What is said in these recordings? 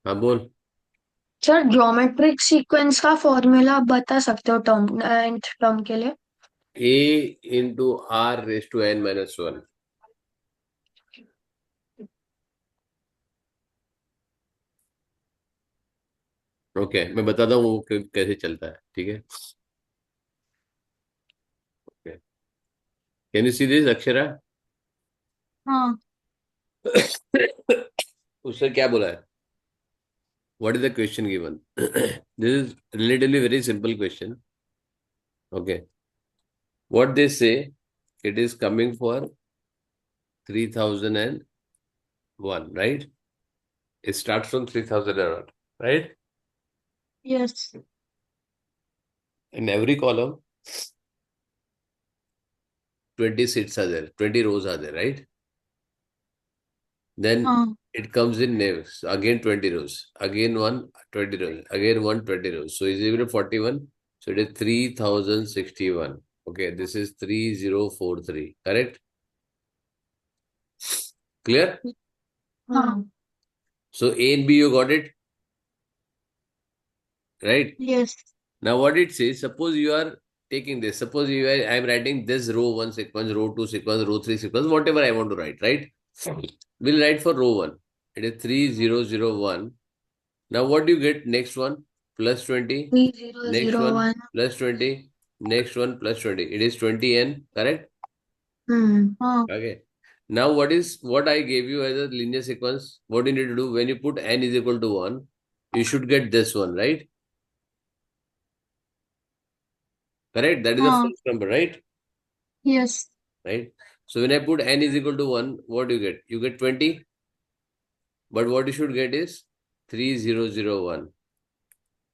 हाँ बोल। Sir geometric sequence का फॉर्मूला आप बता सकते हो टर्म nth टर्म के लिए? A into R raise to N minus one. Okay, मैं बताता हूँ वो कैसे चलता है, ठीक है। Okay, can you see this Akshara? हाँ। उससे क्या बोला है? What is the question given? This is relatively very simple question. Okay, what they say, it is coming for 3001, right? It starts from 3001, right? Yes. In every column 20 seats are there, 20 rows are there, right? Then हाँ। it comes in names. Again 20 rows. Again one 20 rows. Again one 20 rows. So is it equal to 41? So it is 3061. Okay, this is 3043. Correct? Clear? हाँ। So A and B you got it, right? Yes. Now what it says, suppose you are taking this. Suppose I am writing this row 1 sequence, row 2 sequence, row 3 sequence, whatever I want to write, right? We'll write for row 1. It is 3001. Now what do you get? Next one plus 20, three zero next zero one one. plus 20, next one plus 20. It is 20n, correct? हाँ। Okay. Now what I gave you as a linear sequence? What you need to do when you put n is equal to 1, you should get this one, right? Correct? That is the हाँ। first number, right? Yes. Right? So when I put n is equal to 1, what do you get? You get 20, but what you should get is 3001.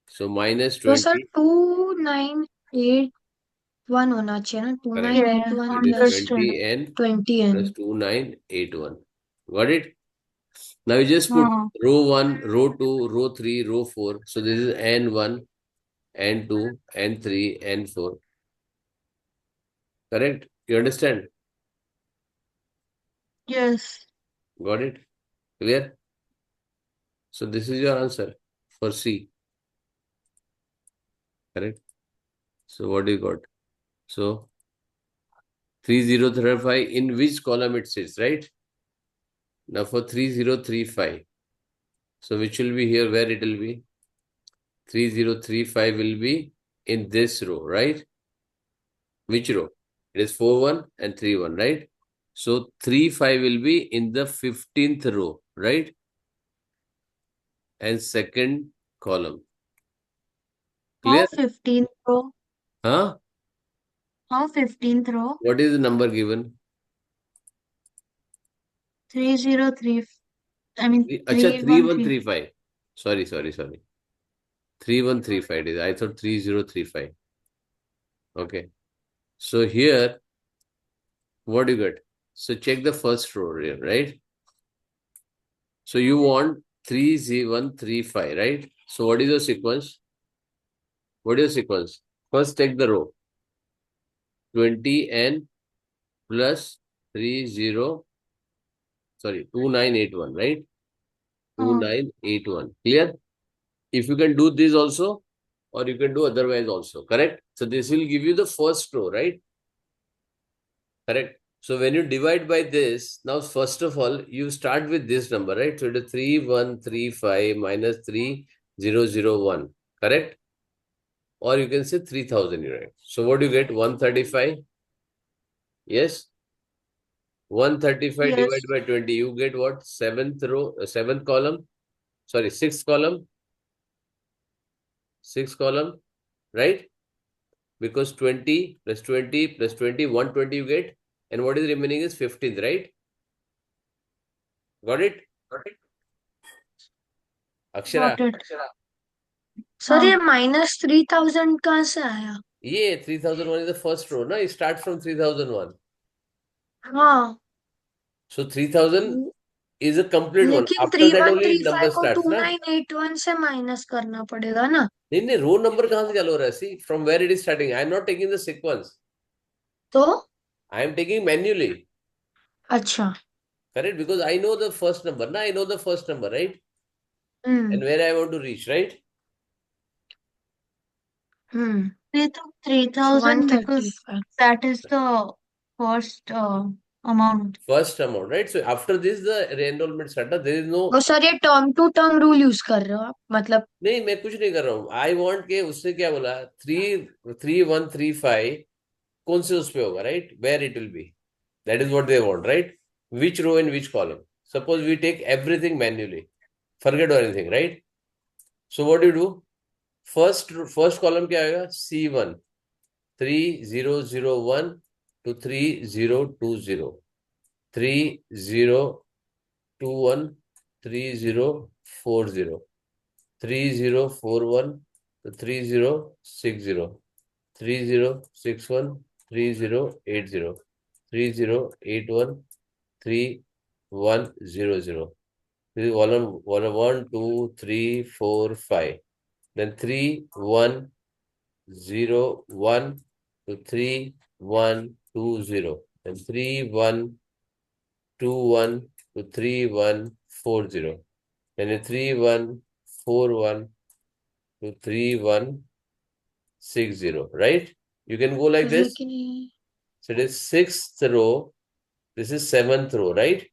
So minus तो sir 20, 2981 होना चाहिए ना, two correct. Nine eight one So it is plus 20n 20n। plus 2981. Got it? Now you just put हाँ। row 1, row 2, row 3, row 4. So this is n1, n2, n3, n4. Correct? You understand? Yes. Got it? Clear? So this is your answer for C. Correct? So what do you got? So 3035, in which column it sits, right? Now for 3035, so which will be here, where it will be? 3035 will be in this row, right? Which row? It is 4 1 and 3 1, right? So 3 5 will be in the 15th row, right? And second column. हाँ Clear? 15th row. Huh? हाँ 15th row. What is the number given? 303, I mean Acha, 313। 3135. Sorry. 3135 is. I thought 3035. Okay. So here, what do you get? So check the first row here, right? So you want 3135, right? So what is the sequence? What is the sequence? First take the row 20n plus 30, sorry, 2981, right? हाँ। 2981. Clear? If you can do this also, or you can do otherwise also, correct? So this will give you the first row, right? Correct. So when you divide by this, now first of all, you start with this number, right? So it is 3135 minus 3001, correct? Or you can say 3000, right? So what do you get? 135. Yes. 135 yes. divided by 20, you get what? Seventh row, seventh column. Sorry, sixth column. Sixth column, right? Because 20 plus 20 plus 20, 120 you get. And what is remaining is 15th, right? Got it? Got it. Akshara. Got it. Sir ये -3000 कहाँ से आया? ये 3001 is the first row, na? You start from 3001. हाँ। So 3000 is a complete one. लेकिन After three that one only three number five को starts, two na? Nine eight one से minus करना पड़ेगा ना? नहीं नहीं, रो नंबर कहाँ से चालू हो रहा है? See from where it is starting. I am not taking the sequence. तो I am taking manually. अच्छा। Correct? Because I know the first number. Na? I know the first number, right? and where I want to reach, right? Hmm. 3,000 because 135. that is the first amount. First amount, right? So after this, the re-enrollment started. There is no. वो sir ये term to term rule use कर रहे हो आप मतलब नहीं, मैं कुछ नहीं कर रहा हूँ. आई वॉन्ट के उससे क्या बोला, 3,135 कौन से उस पे होगा, right? Where it will be, that is what they want, right? Which row in which column. Suppose we take everything manually, forget anything, right? So what you do, first column क्या आएगा? C1 3001 to 3020, 3021 3040, 3041 to 3060, 3061 3080, 3081 3100. This is column 1, 2, 3, 4, 5. Then 3101 to 3120. Then 3121 to 3140. Then 3141 to 3160, right? You can go like this. लेकिन ये So it is 6th row. This is 7th row, right?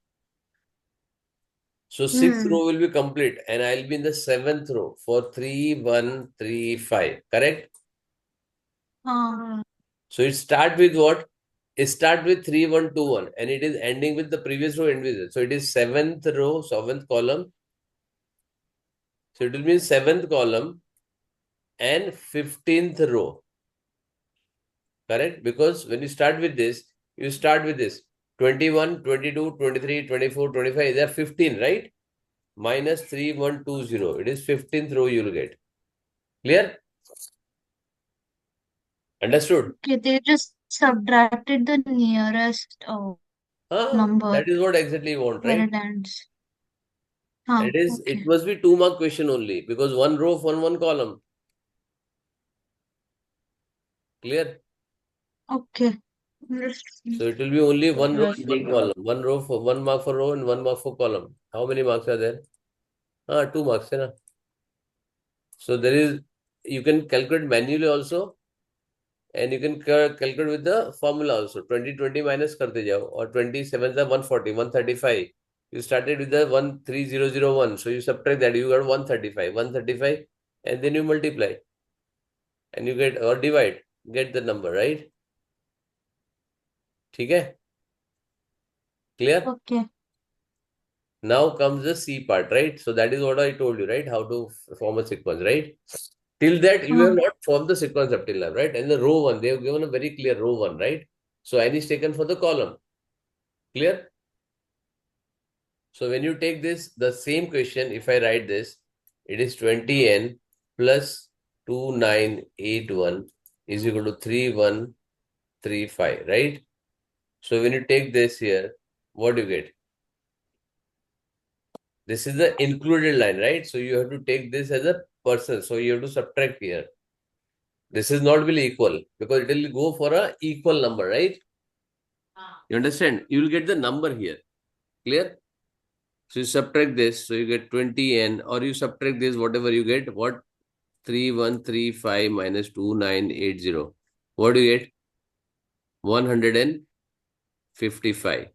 So 6th row will be complete and I'll be in the 7th row for 3135, correct? So it start with what? It start with 3121 and it is ending with the previous row end with it. So it is 7th row, 7th column. So it will mean 7th column and 15th row. Correct? Because when you start with this, you start with this 21, 22, 23, 24, 25. They are 15, right? Minus 3120. It is 15th row you will get. Clear? Understood? Okay, they just subtracted the nearest number That is what exactly you want, where right? it ends. It is. Okay. It must be 2 mark question only because one row for one column. Clear? Okay. So it will be only one row and one column. One row for 1 mark for row and 1 mark for column. How many marks are there? 2 marks, hai na? So there is. You can calculate manually also, and you can calculate with the formula also. 20 minus karte jao, or 27 is 140, 135. You started with the 13001, so you subtract that, you got 135, 135, and then you multiply, and you get or divide, get the number, right? ठीक है? Clear? Okay. Now comes the C part, right? So that is what I told you, right? How to form a sequence, right? Till that, you have not formed the sequence up till now, right? And the row 1, they have given a very clear row 1, right? So n is taken for the column. Clear? So when you take this, the same question, if I write this, it is 20n plus 2981 is equal to 3135, right? So when you take this here, what do you get? This is the included line, right? So you have to take this as a person. So you have to subtract here. This is not will equal because it will go for a equal number, right? You understand? You will get the number here. Clear? So you subtract this. So you get 20n, or you subtract this, whatever you get. What? 3135 minus 2980. What do you get? 155.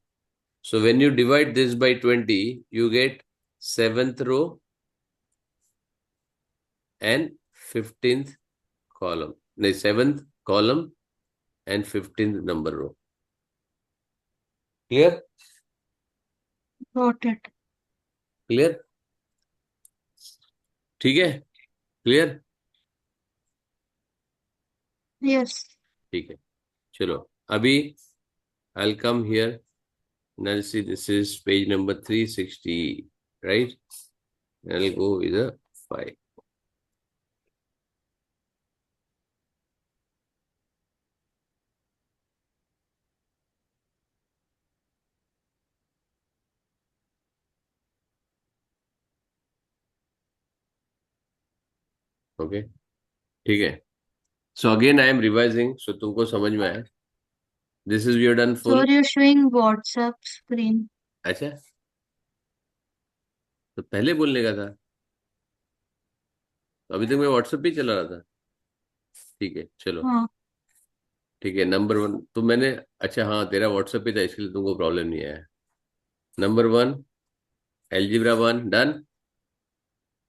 So when you divide this by 20, you get 7th row and 15th column. The 7th column and 15th number row. Clear? Got it. Clear? ठीक है? Clear? Yes. ठीक है. चलो अभी I'll come here. Now see, this is page number 360, right? And I'll go with a 5. Okay, ठीक है. So again I am revising, so तुमको समझ में आया. This is we have done full. So you're showing WhatsApp screen. अच्छा, तो पहले बोलने का था. अभी तक मैं व्हाट्सएप पे ही चला रहा था। ठीक है चलो। हाँ ठीक है नंबर वन तो मैंने, अच्छा हाँ तेरा व्हाट्सएप पे था इसलिए तुमको प्रॉब्लम नहीं आया। Number one, algebra one done.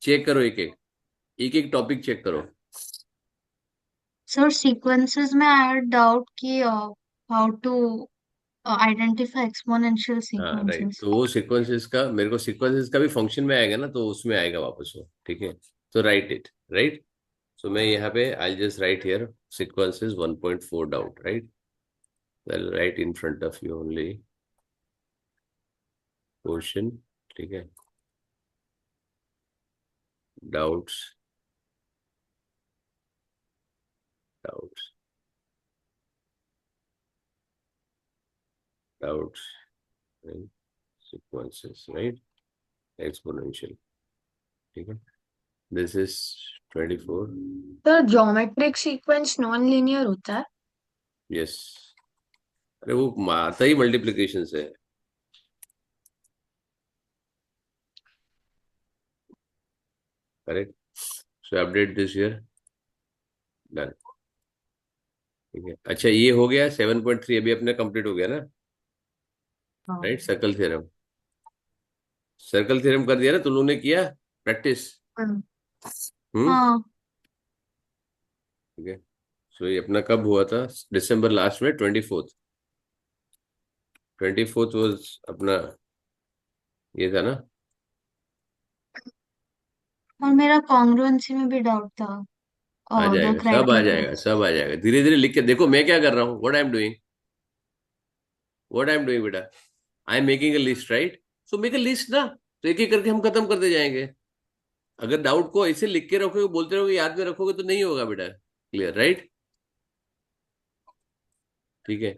Check करो एक एक टॉपिक चेक करो। सर, सीक्वेंसेस में आई हैड डाउट कि हाउ टू आइडेंटिफाई एक्सपोनेंशियल हाँ राइट, सीक्वेंसेस। तो वो सीक्वेंसेस का मेरे को सीक्वेंसेस का भी फंक्शन में आएगा ना, तो उसमें आएगा वापस वो। ठीक है तो राइट इट राइट। सो मैं यहाँ पे I just right here sequences 1.4 doubt right. Right in front of you only question. ठीक है doubts doubts doubts sequences right exponential. ठीक है this is 24। Sir geometric sequence non linear होता है? यस, अरे वो आता ही मल्टीप्लीकेशन से है। Correct, so update this year done. ठीक है अच्छा ये हो गया 7.3 अभी अपने कंप्लीट हो गया ना। हाँ। Right circle theorem, circle theorem कर दिया ना तुम लोगों ने, किया प्रैक्टिस। हम्म। हम्म। हाँ ठीक है सो ये अपना कब हुआ था, दिसंबर लास्ट में 24th। 24th वॉज अपना ये था ना। और मेरा कॉन्ग्रुएंसी में भी डाउट था, आ और द जाएगा सब आ क्राइटेरिया। जाएगा सब आ जाएगा, धीरे धीरे लिख के देखो मैं क्या कर रहा हूँ, what I am doing, what I am doing बेटा, I am making a list right. So make a list ना, तो एक एक करके हम खत्म करते जाएंगे। अगर डाउट को ऐसे लिख के रखोगे बोलते रहोगे याद में रखोगे तो नहीं होगा बेटा, क्लियर राइट। ठीक है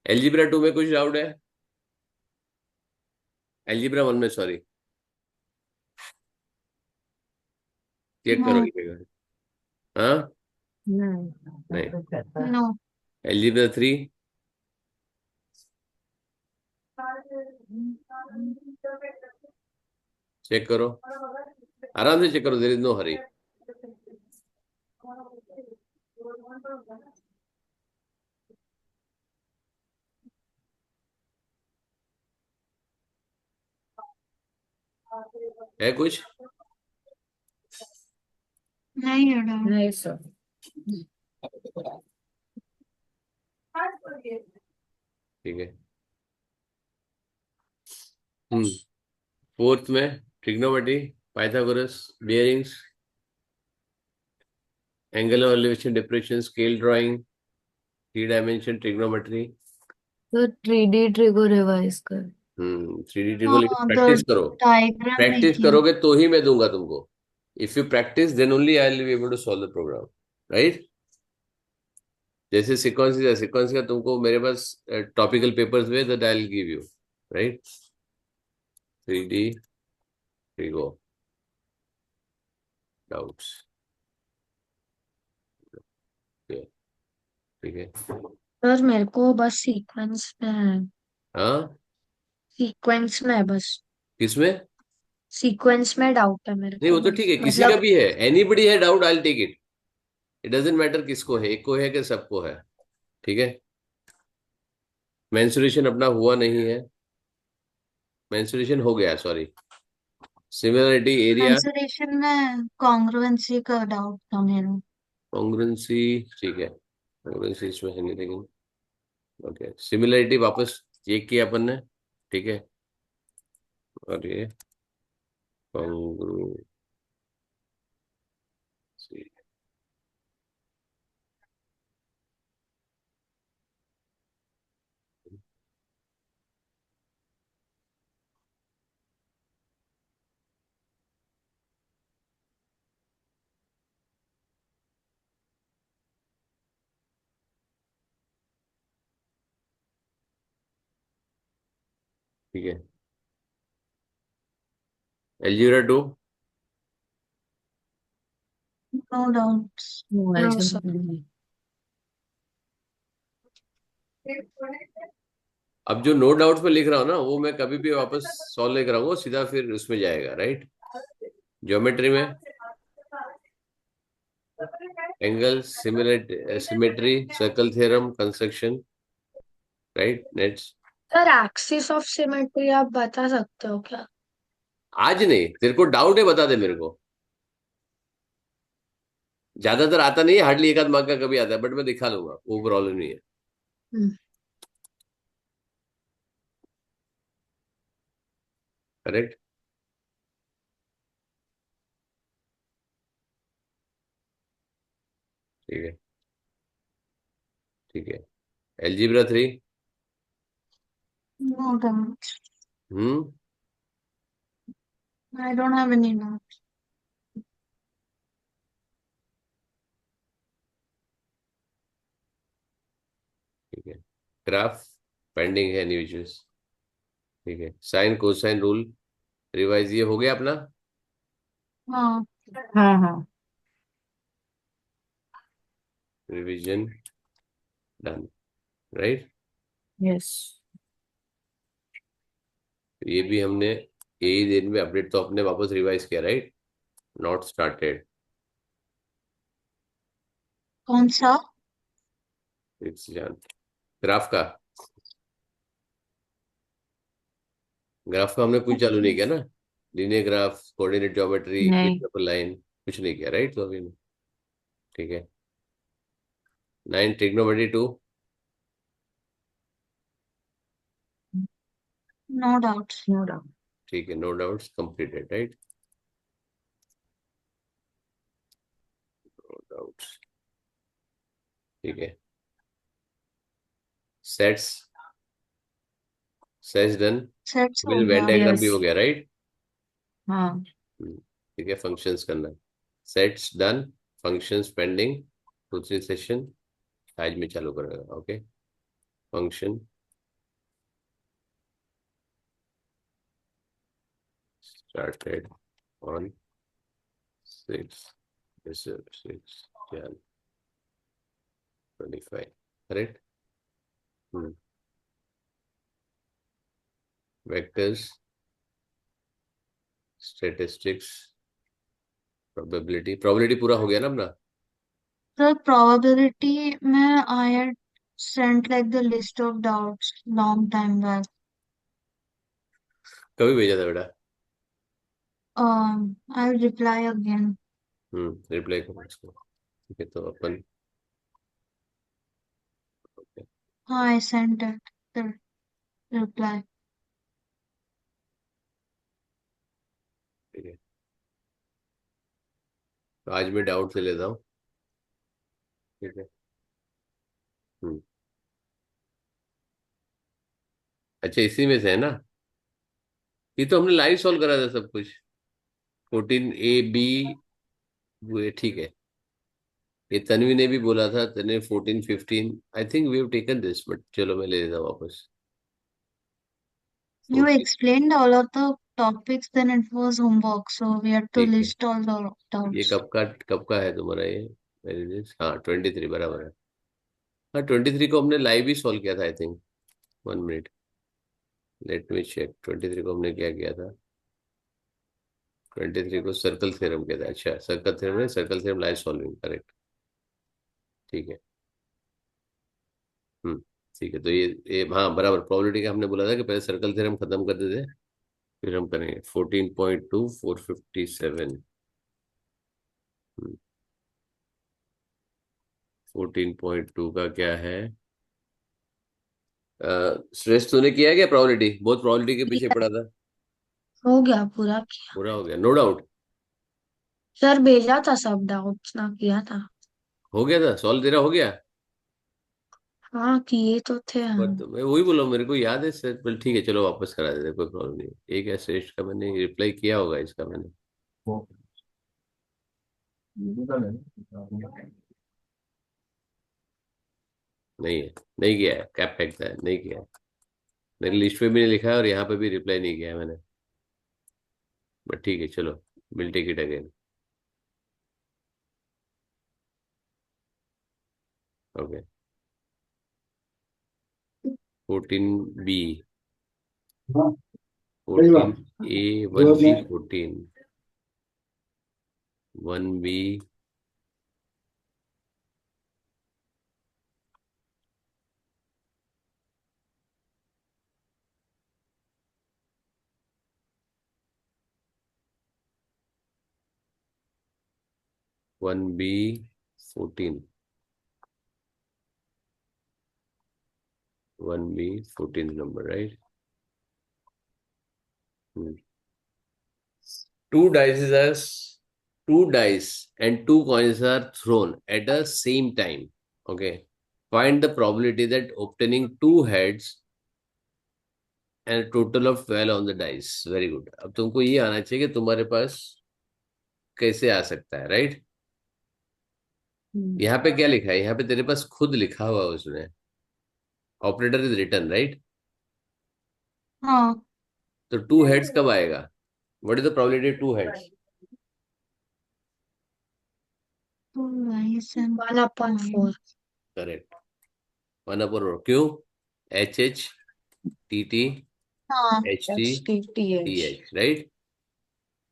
एलजीब्रा 2 में कुछ डाउट है, एलजीब्रा 1 में सॉरी, चेक नो करो एक बार। हाँ नहीं, नो। एलजीब्रा 3 चेक करो, आराम से चेक करो, देयर इज नो हरी। है कुछ? नहीं है डाउट। नहीं सर। ठीक है हम्म। फोर्थ में trigonometry, Pythagoras, bearings, angle of elevation, depression, scale drawing, three dimension trigonometry. तो 3D ट्रिको रिवाइज कर। 3D को लेकर हाँ, द प्रैक्टिस करो, डायग्राम नहीं प्रैक्टिस किया। करोगे तो ही मैं दूंगा तुमको। If you practice then only I will be able to solve the program right. जैसे सीक्वेंस है, सीक्वेंस का तुमको मेरे पास टॉपिकल पेपर्स हुए that I will give you right. 3D trigo doubts, ठीक है। सर मेरे को बस सीक्वेंस में है। हाँ सीक्वेंस में है बस। किसमें? सीक्वेंस में डाउट है मेरे नहीं को वो तो ठीक बस, है, किसी का मतलब। भी है, एनीबडी है doubt I take it, it doesn't matter किसको है, एक को है कि सबको है। ठीक है मेंसुरेशन अपना हुआ नहीं है, मेंसुरेशन हो गया सॉरी, सिमिलरिटी एरिया, मेंसुरेशन में कॉन्ग्रुएंसी का डाउट था मेरा। कॉन्ग्रुएंसी ठीक है, कॉन्ग्रुएंसी इसमें है नहीं लेकिन ओके, सिमिलरिटी वापस चेक किया अपन ने। ठीक है और ये कॉन्ग्रुएंसी, ठीक है algebra 2 no doubts. No sir. अब जो नो डाउट्स में लिख रहा हूँ ना वो मैं कभी भी वापस सॉल्व नहीं कराऊंगा, सीधा फिर उसमें जाएगा राइट, ज्योमेट्री में angle, symmetry, circle theorem, construction, right? Next. Sir axis of symmetry आप बता सकते हो क्या? आज नहीं, तेरे को डाउट है बता दे मेरे को। ज्यादातर आता नहीं है, हार्डली एक आध मार्क का कभी आता है, बट मैं दिखा लूंगा, वो प्रॉब्लम नहीं है। हम्म, करेक्ट। ठीक है, ठीक है। एलजीब्रा 3। No doubt. Hmm. I don't have any doubt. ठीक है। ग्राफ पेंडिंग है, न्यू इश्यूज। ठीक है। साइन कोसाइन रूल रिवाइज, ये हो गया अपना। हाँ। हाँ हाँ। Revision done, right? यस। ये भी हमने यही दिन में अपडेट तो अपने वापस रिवाइज किया, राइट? Not started. कौन सा? इट्स जान ग्राफ का। ग्राफ का हमने कुछ चालू नहीं किया ना। लीनियर ग्राफ, कोऑर्डिनेट ज्योमेट्री, नहीं। इक्विलेटरल लाइन, कुछ नहीं किया, राइट? तो अभी ठीक है। 9 trigonometry 2। No doubt. No doubt. ठीक है, no doubts completed, right? No doubts. ठीक है। Sets, sets done. सेट्स हो विल वेन गया। डायग्राम भी यस। हो गया, राइट? हाँ। ठीक है, फंक्शंस करना। Sets done, functions pending, 2-3 session आज में चालू करेगा। Okay. Function started on 6 December 6 Jan 25, correct? Vectors, statistics, probability पूरा हो गया ना अपना? सर probability में I had sent like the list of doubts long time back. कभी भेजा था बेटा? I'll reply again. रिप्लाई करो इसको। ठीक है, तो अपन हाँ, I sent it. The reply. ठीक है, तो आज मैं डाउट ले लेता हूँ। ठीक है। हम्म। अच्छा, इसी में से है ना? ये तो हमने लाइव सॉल्व करा था सब कुछ। 14 A B, वो ठीक है। ये तन्वी ने भी बोला था, Tanvi 14-15, I think we have taken this, but चलो मैं ले लेता हूँ वापस। You 14। explained all of the topics, then it was homework, so we had to ठीक है। list all the ये doubts. कब का है तुम्हारा ये? हाँ, 23 बराबर है। हाँ, 23 को हमने लाइव ही सॉल्व किया था, I think. 1 minute, let me check. 23 को हमने क्या किया था? 23 को सर्कल थ्योरम किया था। अच्छा, सर्कल थ्योरम है, circle theorem live solving, correct. ठीक है। हम्म। ठीक है, तो ये हाँ बराबर, प्रोबेबिलिटी का हमने बोला था कि पहले सर्कल थ्योरम खत्म कर देते, फिर हम करेंगे। 14.2 457। 14.2 का क्या है? स्ट्रेस तूने किया है क्या? प्रोबेबिलिटी, बहुत प्रोबेबिलिटी के पीछे पड़ा था। हो गया पूरा किया। पूरा हो गया, नो डाउट। सर भेजा था, सब डाउट्स ना किया था। हो गया था सॉल्व, तेरा हो गया। हाँ किए तो थे पर हम। तो मैं वही बोला, मेरे को याद है सर, पर ठीक है, चलो वापस करा देते, कोई प्रॉब्लम नहीं। एक है श्रेष्ठ का, मैंने रिप्लाई किया होगा इसका मैंने। नहीं है, नहीं किया है, क्या फेंकता है, नहीं किया है। मेरी लिस्ट पे भी नहीं लिखा है, और यहाँ पे भी रिप्लाई नहीं किया है मैंने। बट ठीक है, चलो, will take it again. Okay. 14B, 14A, 1B, 14, 1B, 1B14. 1B14 number, right? Two dice and two coins are thrown at the same time. Okay. Find the probability that obtaining two heads and a total of 12 on the dice. Very good. अब तुमको ये आना चाहिए कि तुम्हारे पास कैसे आ सकता है, राइट? यहाँ पे क्या लिखा है? यहाँ पे तेरे पास खुद लिखा हुआ है उसने, ऑपरेटर इज रिटन, राइट? हाँ, तो टू हेड्स कब आएगा? What is the probability two heads? 2 dice and 1/4. Correct, 1/4. क्यों? HH TT हाँ, HT HTTH. TH, right?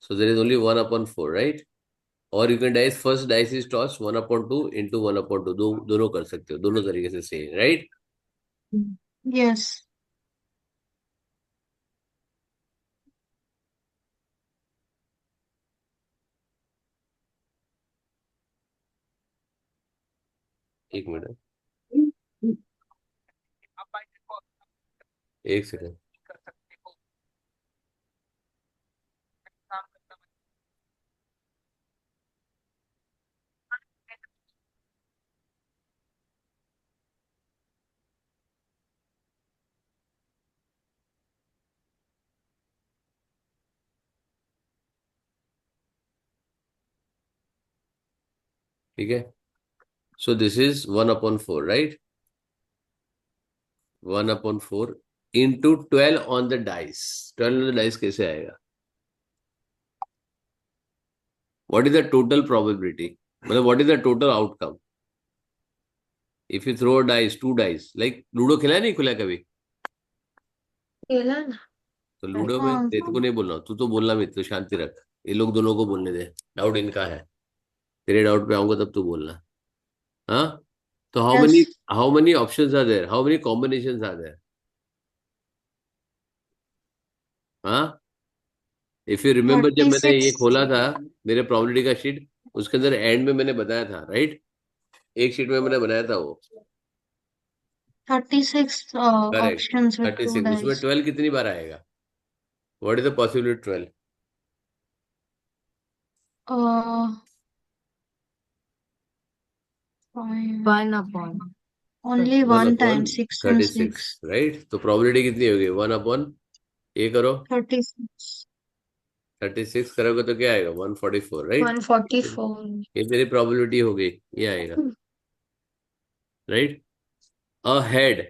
So there is only 1/4, right? Or you can dice, first dice is tossed 1/2 into 1/2. दोनों कर सकते हो, दोनों तरीके से सही, right? yes. एक मिनट, एक सेकंड. ठीक है. So this is 1/4, right? 1/4 into 12 on the dice. 12 on the dice कैसे आएगा? What is the total probability? मतलब what is the total outcome? If you throw a dice, two dice, like ludo खेला है, नहीं खुला कभी? खेला ना. तो लूडो में हाँ, तेरे को नहीं बोलना, तू तो बोलना मत, तो शांति रख. ये लोग दोनों को बोलने दे. डाउट इनका है, तेरे डाउट पे आऊंगा तब तू बोलना. हाँ. तो yes. how many options are there? How many combinations are there? हाँ. इफ यू रिमेम्बर, जब मैंने ये 36. खोला था मेरे प्रोबेबिलिटी का शीट, उसके अंदर एंड में मैंने बताया था, राइट? एक शीट में मैंने बनाया था वो. 36 करेक्ट. options with 2 36. उसमें dice. 12 कितनी बार आएगा? What is the possibility 12? Uh, 1/. only one one upon time, 6 and 36, 6. Right? तो प्रोबेबिलिटी कितनी होगी? 1/, ये करो, 36. 36 करोगे तो क्या आएगा? 144, राइट? 144. ये मेरी प्रोबेबिलिटी हो गई, ये आएगा, right? A head,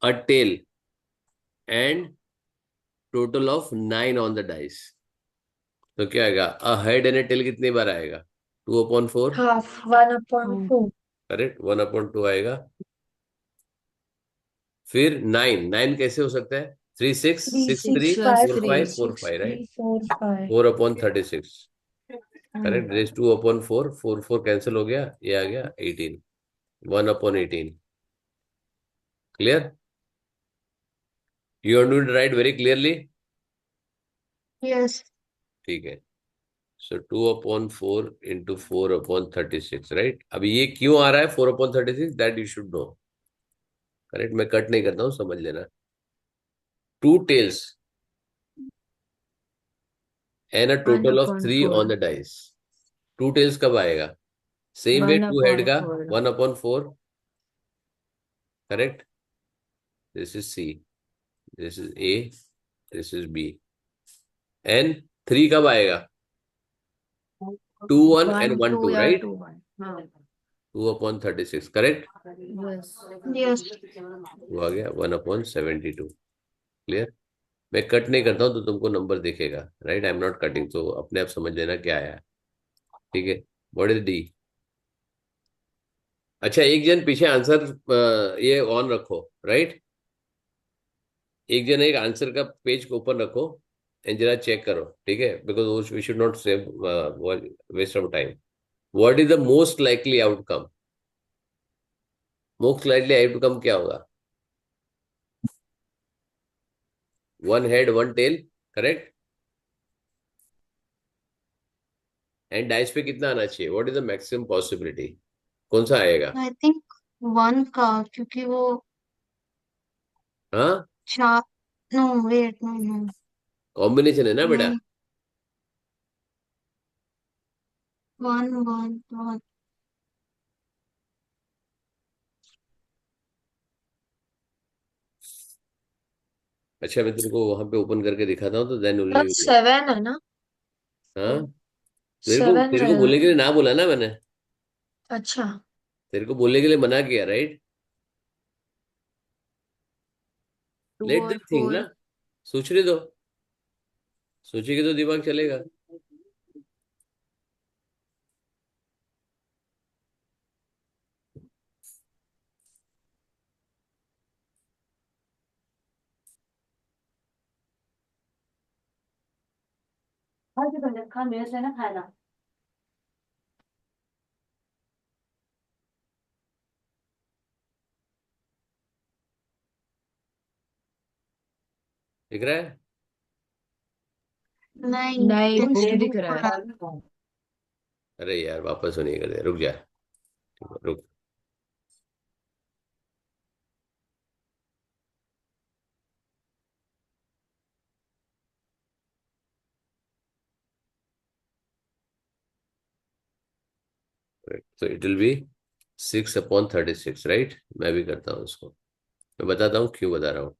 a tail and total of 9 on the dice. तो क्या आएगा? A head and a tail कितनी बार आएगा? 2/4. Half. 1/2. करेक्ट, 1/2 आएगा. फिर 9, 9 कैसे हो सकता है? 3 6 3 6 6 3 5 4 4 5 4 6 5, 3 राइट? 4 5. 4/36. करेक्ट. रेस 2/4, 4 4 कैंसिल हो गया, ये आ गया 18. 1/18. Clear? You want to write very clearly? Yes. ठीक है. So 2/4 into 4/36, right? अभी ये क्यों आ रहा है 4/36? That you should know. Correct. मैं कट नहीं करता हूँ, समझ लेना. Two tails and a total of 3 on 1/4. The dice. Two tails कब आएगा? सेम वे टू हेड का 1/4. 1/4. Correct. This is C, this is A, this is B. And 3 कब आएगा? 2 1 and 1 2, या right? 2/1. हाँ. 2/36, करेक्ट. Yes. Yes. वो आ गया 1/72. Clear? मैं कट नहीं करता हूँ तो तुमको नंबर दिखेगा, right? I am not cutting, तो अपने आप समझ लेना क्या आया. ठीक है. What is D? अच्छा, एक जन पीछे आंसर ये ऑन रखो, राइट? एक जन एक आंसर का पेज को ओपन रखो एंड जरा चेक करो, ठीक है? Because we should not save waste of time. What is the most likely outcome? Most likely outcome क्या होगा? 1 head 1 tail, correct? And dice पे कितना आना चाहिए? What is the maximum possibility? कौन सा आएगा? आई थिंक 1 का, क्योंकि वो हाँ, 4, no wait, no no, combination है ना बेटा। नहीं, 1 1 1। अच्छा, मैं तेरे को वहां पे ओपन करके दिखाता हूँ, तो देन ओनली सर यू। 7 है ना? हाँ, तेरे को 7 तेरे को रहेगा। बोलने के लिए ना बोला ना मैंने। अच्छा। तेरे को बोलने के लिए मना किया, राइट? 2 लेट और देम थिंक ना, 4। सोचने दो। सोचेगी तो दिमाग चलेगा। मेरे से ना खाना। दिख रहा है? नहीं, नहीं, थिंक बुक टू दिख रहा रहा है। है। अरे यार, वापस होने कर दे, रुक जा। ठीक है, रुक। तो इट विल बी 6/36, राइट? मैं भी करता हूँ उसको। मैं बताता हूँ क्यों बता रहा हूँ।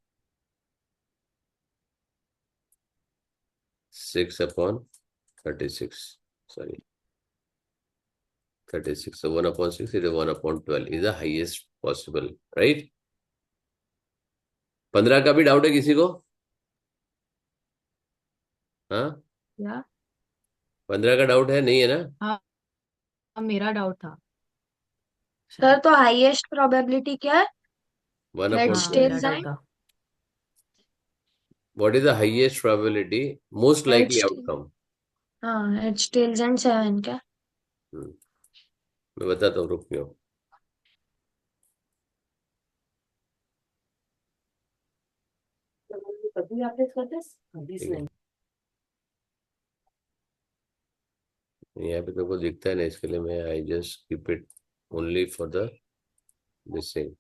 6/36, sorry, 36, so 1/6 is 1/12 is the highest possible, right? 15 का भी डाउट है किसी को? हाँ, क्या? 15 का डाउट है, नहीं है ना? हाँ, मेरा डाउट था सर शायद। तो हाईएस्ट प्रोबेबिलिटी क्या है? वन अपॉन हेड्स हाँ, मेरा टेल्स ट्वेल्व डाउट एंड था। What is the highest probability, most likely heads. outcome? हाँ, हेड्स टेल्स एंड 7 क्या? हम्म, मैं बताता हूँ, रुक क्यों। कभी आप करते कभी ठीक है, नहीं। यहाँ पे तो को दिखता है ना, इसके लिए मैं I just keep it only for the this thing.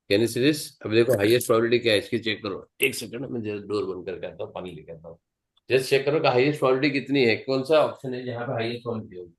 Can you see this? अब देखो हाईएस्ट प्रोबेबिलिटी क्या है इसकी, चेक करो। एक सेकंड, मैं डोर बंद करके आता हूँ, पानी लेके आता हूँ। जस्ट चेक करो कि हाईएस्ट प्रोबेबिलिटी कितनी है, कौन सा ऑप्शन है जहाँ पे हाईएस्ट प्रोबेबिलिटी होगी।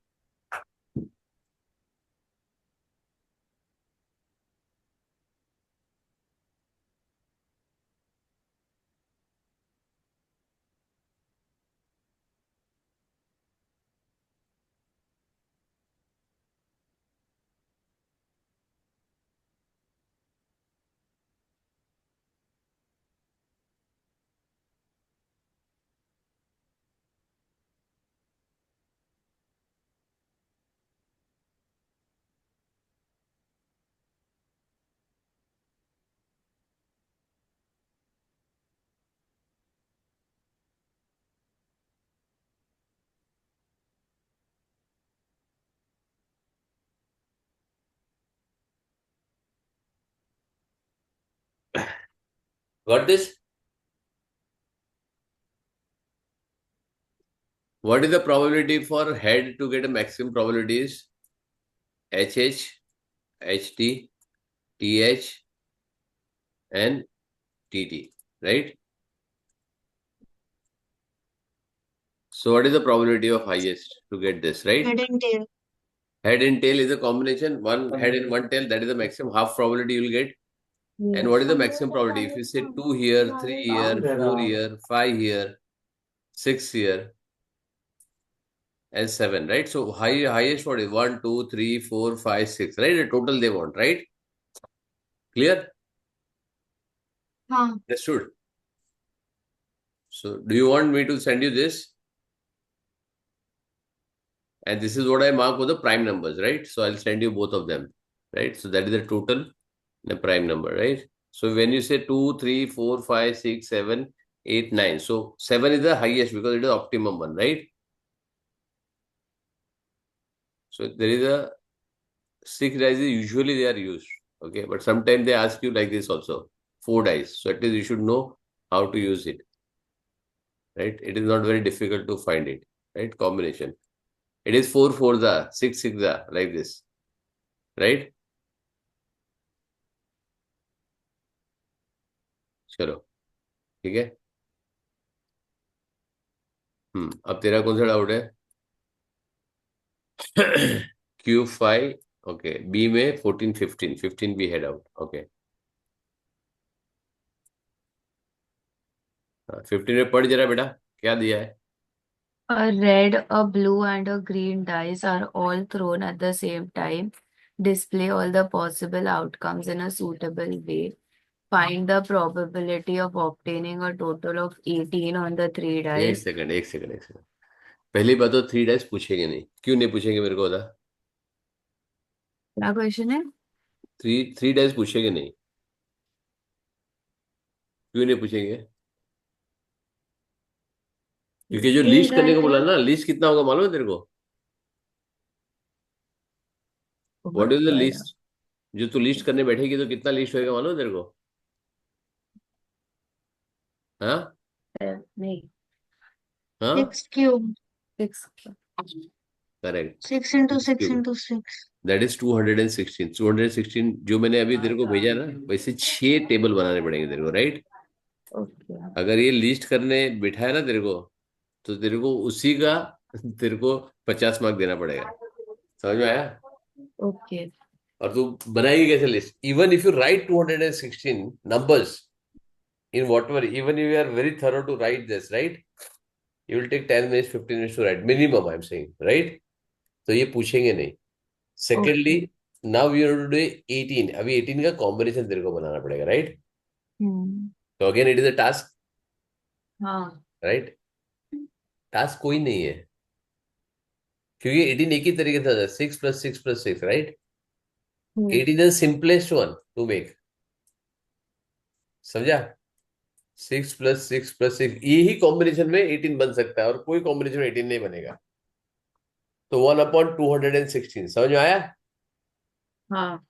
Got this? What is the probability for head to get a maximum probability is HH, HT, TH, and TT, right? So what is the probability of highest to get this, right? Head and tail. Head and tail is a combination, one head and one tail, that is the maximum half probability you will get. And what is the maximum probability? If you say 2 here, 3 here, 4 here, 5 here, 6 here, and 7, right? So highest what is 1, 2, 3, 4, 5, 6, right? The total they want, right? Clear? हाँ, Understood? So do you want me to send you this? And this is what I mark for the prime numbers, right? So I'll send you both of them, right? So that is the total, the prime number, right? So when you say 2, 3, 4, 5, 6, 7, 8, 9. So 7 is the highest because it is optimum one, right? So there is a 6 dice usually they are used. Okay, but sometimes they ask you like this also, 4 dice. So at least you should know how to use it, right? It is not very difficult to find it, right? Combination. It is 4 fours, 6 six, like this, right? चलो ठीक है. अब तेरा कौन सा doubt है? Q5. Okay, B में 14 15, 15 भी है डाउट. ओके, 15 में पढ़ जरा बेटा, क्या दिया है? A red, a blue, and a green dice are all thrown at the same time. Display all the possible outcomes in a suitable way. Find the probability of obtaining a total of 18 on the 3 एक dice. Second, एक second, एक second. पहली बात तो 3 dice पूछेंगे नहीं. क्यों नहीं पूछेंगे मेरे को बता. क्या क्वेश्चन है? 3 डाइस पूछेंगे नहीं. क्यों नहीं पूछेंगे? क्योंकि जो लिस्ट करने को बोला ना, लिस्ट कितना होगा मालूम है तेरे को? What is the list? जो तू लिस्ट करने बैठेगी तो कितना लिस्ट होगा मालूम है तेरे को? हाँ नहीं, हाँ, 6 cube. 6. Correct. 6 into 6 into 6. That is 216. 216 जो मैंने अभी तेरे को भेजा ना, वैसे 6 टेबल बनाने पड़ेंगे तेरे को, राइट? ओके. अगर ये लिस्ट करने बिठाया ना तेरे को, तो तेरे को उसी का तेरे को 50 मार्क देना पड़ेगा. समझ में आया? ओके. और तू बनाएगी कैसे list? Even if you right 216 numbers in whatever, even if you are very thorough to write this, right? You will take 10 minutes, 15 minutes to write minimum, I'm saying, right? तो ये पूछेंगे नहीं. Secondly, now we are to do 18. अभी 18 का combination तेरे को बनाना पड़ेगा, right? तो again it is a task, हाँ. राइट? टास्क कोई नहीं है, क्योंकि 18 एक ही तरीके से 6 + 6 + 6, right? 18 is simplest one two make. समझा? 6 + 6 + 6, यही कॉम्बिनेशन में 18 बन सकता है, और कोई कॉम्बिनेशन में 18 नहीं बनेगा. तो 1/216. समझ में आया? हाँ.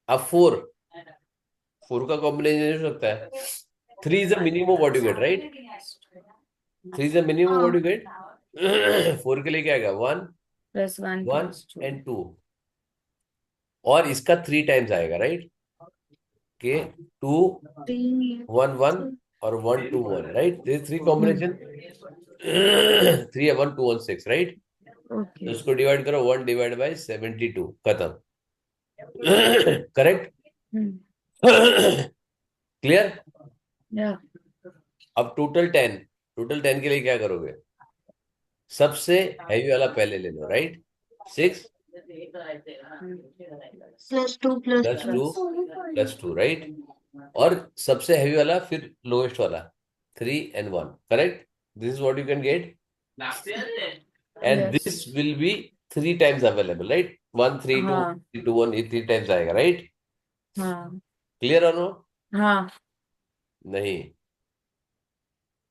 अब 4 का कॉम्बिनेशन हो सकता है. 3 is the minimum what you get, right? 3 is the minimum what you get. 4 के लिए क्या आएगा? 1 +1 1 + 2. and 2. और इसका 3 टाइम्स आएगा, राइट? के 2 1 1 और 1 2 1, राइट? This 3 combination. 3 1 2 1 6, राइट? तो ओके. इसको डिवाइड करो, 1 डिवाइड बाय 72, खत्म. करेक्ट? क्लियर? या. अब टोटल 10 के लिए क्या करोगे? सबसे हैवी वाला पहले ले लो, राइट? 6 +2 + 2 + 2, राइट? और सबसे हैवी वाला फिर लोएस्ट वाला 3 and 1, correct? This is what you can get, and Yes. This will be 3 times available, right? 1 3 2 हाँ. 3 2 1, ये 3 टाइम्स आएगा, राइट? हाँ. क्लियर और नो? हाँ. नहीं,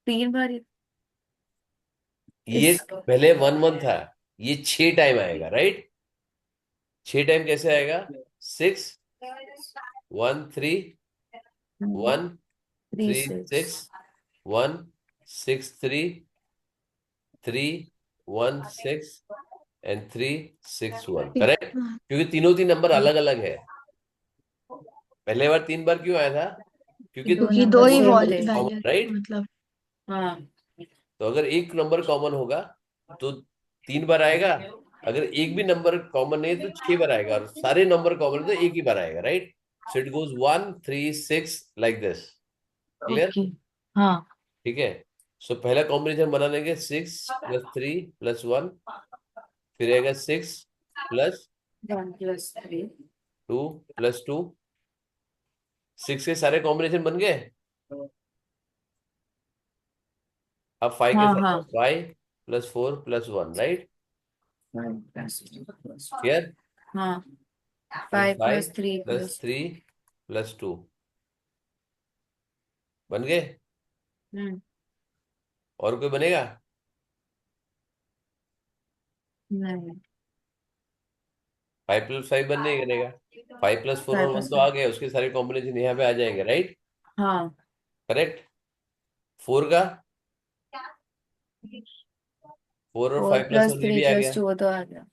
3 बार ये इस पहले 1 1 था, ये 6 टाइम आएगा, राइट? 6 टाइम कैसे आएगा? 6 1 3 1 3 6 1 6 3 3 1 6 and 3 6 1, करेक्ट? क्योंकि तीन नंबर अलग अलग है. पहले बार 3 बार क्यों आया था? क्योंकि क्योंकि दो ही same वॉल थे. Value right? मतलब हाँ. तो अगर एक नंबर कॉमन होगा तो 3 बार आएगा. अगर एक भी नंबर कॉमन नहीं है तो 6 बार आएगा, और सारे नंबर कॉमन है तो एक ही बार आएगा, right? So it goes 1 3 6 like this. Clear? Okay. हाँ. ठीक है. सो पहला कॉम्बिनेशन बना लेंगे 6 + 3 + 1, फिर आएगा 6 + 1 + 3. 2 + 2. 6 के सारे कॉम्बिनेशन बन गए. अब 5 के हाँ. साथ हाँ. 5 + 4 + 1, राइट? 5 + 2 + 1. क्लियर? हाँ. फिर 5 5 + 3 + 3 + 2 बन गए. हम्म. और कोई बनेगा? नहीं. 5 + 5 बन नहीं करेगा. 5 + 4 और 1 तो आ गया, उसके सारे कॉम्बिनेशन यहाँ पे आ जाएंगे, राइट? हाँ, करेक्ट। 4 का 4 और 4 5 + + 1 ये 3 भी आ + गया। 2 तो आ गया।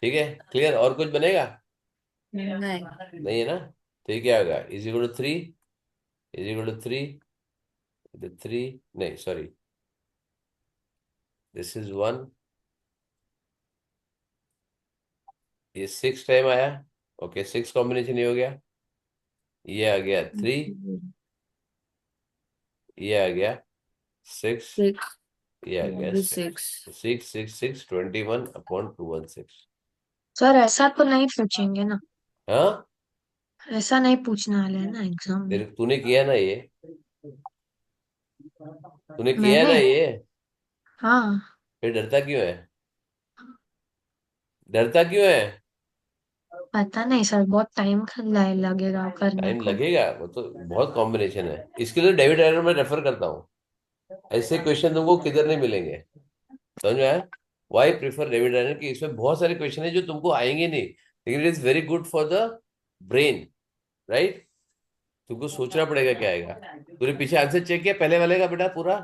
ठीक है, क्लियर? और कुछ बनेगा? नहीं, नहीं है ना? तो ये क्या होगा? Is equal to 3, is equal to 3, 3 नहीं सॉरी, दिस इज 1, ये 6 टाइम आया। ओके, 6 कॉम्बिनेशन ये हो गया, ये आ गया 3, ये आ गया 6, 6, ये आ गया 6, 6। 6 6 6 21/216। सर ऐसा तो नहीं पूछेंगे ना? हाँ, ऐसा नहीं पूछने वाले हैं ना एग्जाम में? तूने किया ना ये, तूने किया ना मैंने? ये, हाँ। फिर डरता क्यों है? डरता क्यों है? पता नहीं सर, बहुत टाइम लगेगा करने टाइम को। लगेगा, वो तो बहुत कॉम्बिनेशन है, इसके लिए डेविड आयरन में रेफर करता हूँ। ऐसे क्वेश्चन तुमको किधर नहीं मिलेंगे, समझ में आया? वाई प्रिफर डेविड आयरन, की इसमें बहुत सारे क्वेश्चन है जो तुमको आएंगे नहीं, लेकिन it is very good for the brain, right? तुमको सोचना पड़ेगा क्या आएगा। तूने पीछे आंसर चेक किया पहले वाले का बेटा पूरा?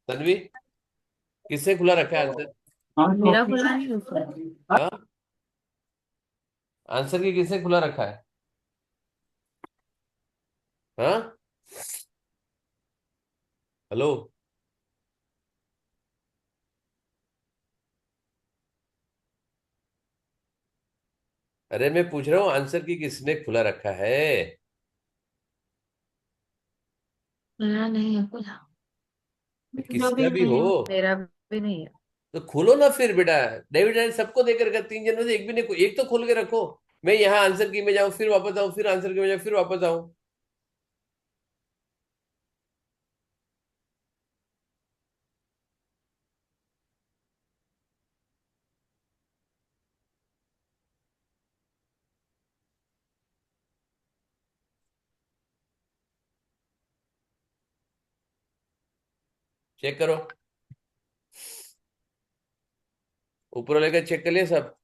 तन्वी, किसने खुला रखा है आंसर? मेरा खुला नहीं होता। हाँ, आंसर की किसने खुला रखा है? हाँ, हेलो? अरे मैं पूछ रहा हूँ आंसर की किसने खुला रखा है? मेरा नहीं है खुला। जो भी किसका भी नहीं हो है। मेरा भी नहीं है। तो खोलो ना फिर बेटा। डेविड आयरन सबको देकर रखा, 3 जनों से एक भी नहीं, एक तो खोल के रखो। मैं यहाँ आंसर की में जाऊँ, फिर वापस आऊँ, फिर आंसर की में जाऊँ, फिर वापस आऊँ। चेक करो, ऊपर वाले का चेक कर लिया सब?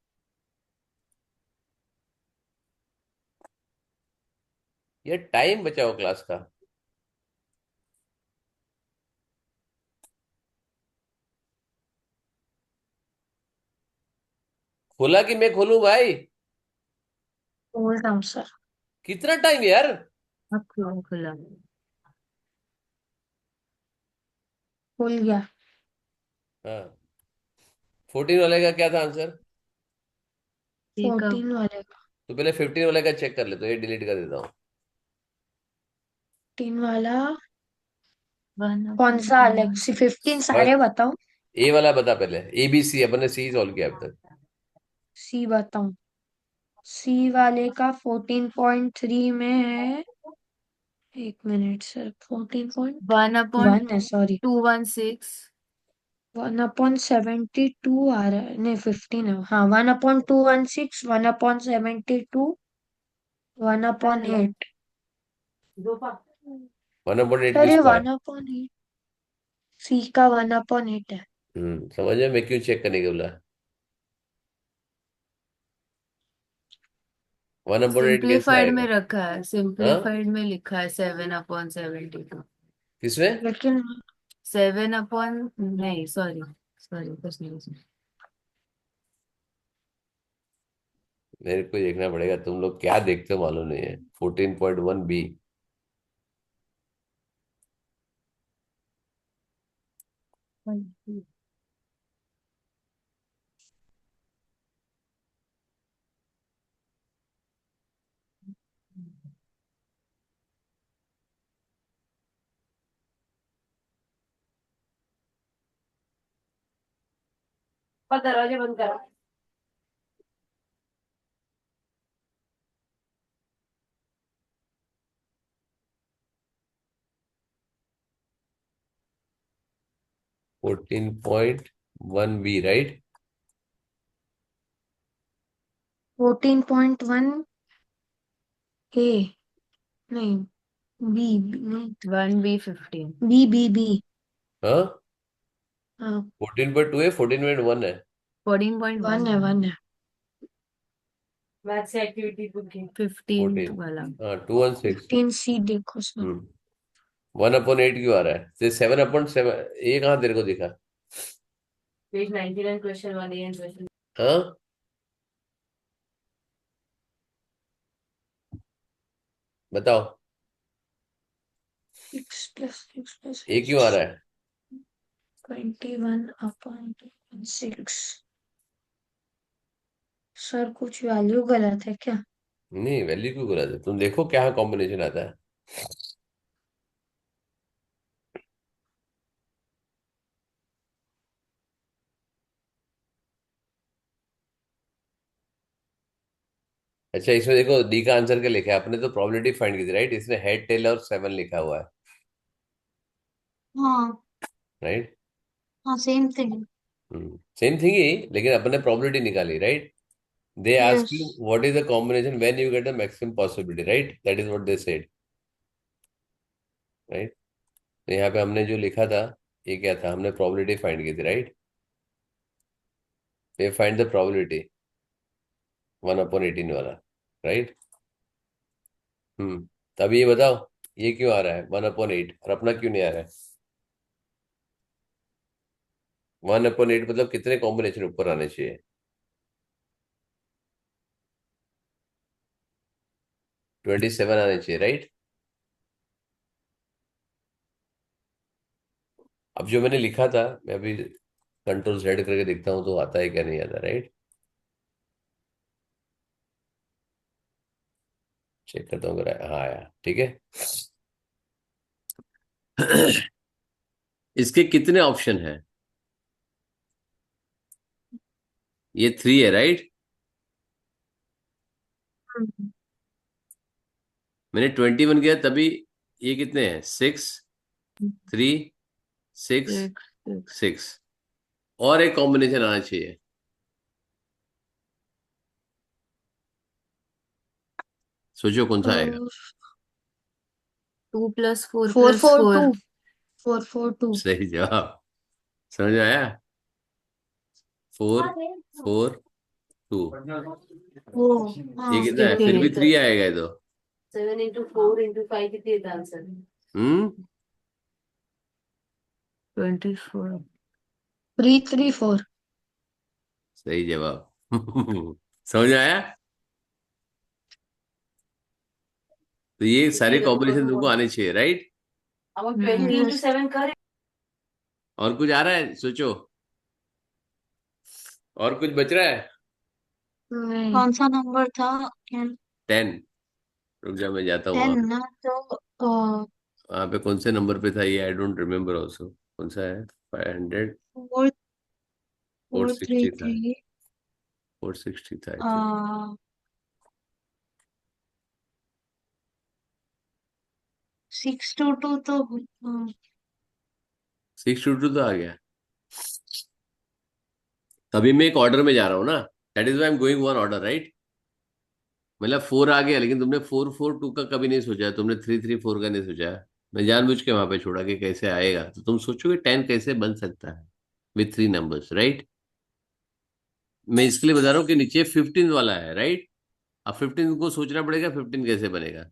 ये टाइम बचाओ क्लास का। खोला कि मैं खोलूं भाई? खोल रहा हूँ सर। कितना टाइम यार? अब खुला खुला। खुल गया। हाँ, 14 वाले का क्या था आंसर? एक 14 वाले का। तो पहले 15 वाले का चेक कर ले, तो ये डिलीट कर देता हूँ। 15 वाला। वन कौन सा अलग? 15 सारे बताओ। ए वाला बता पहले, ए बी सी, अपन ने सी सॉल्व किया अब तक। सी बताऊं? सी वाले का 14.3 में है। एक मिनट सर, 14.1 है सॉरी। 1/216। 1/72 आ रहा है, नहीं 15 है। हाँ, 1/216, 1/72, 1/8। 1/8 सर ये किसका है? 1/8। सी का 1/8 है। समझ में? मैं क्यों चेक करने के बोला? 1/8 कैसे सिंप्लीफाइड में आएगा? रखा है, हाँ, सिंप्लीफाइड में लिखा है 7/72। किसमें? लेकिन 7 नहीं, सॉरी सॉरी, कुछ नहीं कुछ नहीं। मेरे को देखना पड़ेगा, तुम लोग क्या देखते हो मालूम नहीं है। 14.1 बी। पर दरवाजे बंद करो। 14.1 बी, राइट? 14.1 ए, नहीं, बी, नहीं, 1B15। B B B. हाँ, हाँ, 14.2 है, 14.1 है। 14.1 1 है, 1 है। मैथ से एक्टिविटी बुक की 15th 14 वाला। हाँ 216 15C देखो सर। 1/8 क्यों आ रहा है? 7/7 ये कहाँ तेरे को दिखा? पेज 99 क्वेश्चन 1 एंड क्वेश्चन हाँ बताओ, X plus X plus ये क्यों आ रहा है? 21/6। सर कुछ वैल्यू गलत है क्या? नहीं, वैल्यू क्यों गलत है? तुम देखो क्या कॉम्बिनेशन आता है। अच्छा, इसमें देखो डी का आंसर क्या लिखा है? अपने तो प्रोबेबिलिटी फाइंड की थी, राइट? इसने हेड, टेल और 7 लिखा हुआ है, हाँ राइट? हाँ, same thing. Same thing he, लेकिन अपने प्रोबेबिलिटी निकाली, right? They ask yes. You what is the combination when you get the maximum possibility, right? That is what they said, right? तो यहाँ पे हमने जो लिखा था, ये क्या था? हमने प्रोबेबिलिटी फाइंड की थी, राइट? ये फाइंड द प्रोबेबिलिटी 1/18 वाला, राइट? तब ये बताओ, ये क्यों आ रहा है 1/8 और अपना क्यों नहीं आ रहा है? 1/8 मतलब कितने कॉम्बिनेशन ऊपर आने चाहिए? 27 आने चाहिए, राइट? अब जो मैंने लिखा था, मैं अभी कंट्रोल Z करके देखता हूँ तो आता है क्या, नहीं आता, राइट? चेक करता हूँ अगर हाँ आया, ठीक है। इसके कितने ऑप्शन है? ये 3 है, राइट? मैंने 21 किया तभी। ये कितने हैं? 6, 3, 6, 6 6। और एक कॉम्बिनेशन आना चाहिए। सोचो कौन सा आएगा। 2 plus 4 4 plus 4 4 2 4 4 2। सही जवाब। समझ में आया? 4 4 2। वो ये हाँ। कितना है? फिर भी 3 आएगा ये तो। 7 into 4 into 5 कितने था आंसर? हम्म 24 3 3 4। सही जवाब। समझ में आया? तो ये सारे कॉम्बिनेशन तुमको आने चाहिए, राइट? अब 20 into यस। 7 कर। और कुछ आ रहा है? सोचो, और कुछ बच रहा है? नहीं। कौन सा नंबर था? 10। रुक जा, मैं जाता हूँ 10 वहां पे। ना, तो वहां पे कौन से नंबर पे था ये? I don't remember also. कौन सा है? 500, 4 4 3 460 था। 3 460 था, आई थिंक। 622 तो 622 तो आ गया। तभी मैं एक ऑर्डर में जा रहा हूँ ना। That is why I am going one order, right? मतलब 4 आ गया, लेकिन तुमने 442 का कभी नहीं सोचा, तुमने 334 का नहीं सोचा। मैं जानबूझ के वहां पे छोड़ा कि कैसे आएगा, तो तुम सोचोगे 10 कैसे बन सकता है विथ 3 नंबर्स, राइट? मैं इसके लिए बता रहा हूँ कि नीचे 15 वाला है, राइट? अब 15 को सोचना पड़ेगा 15 कैसे बनेगा।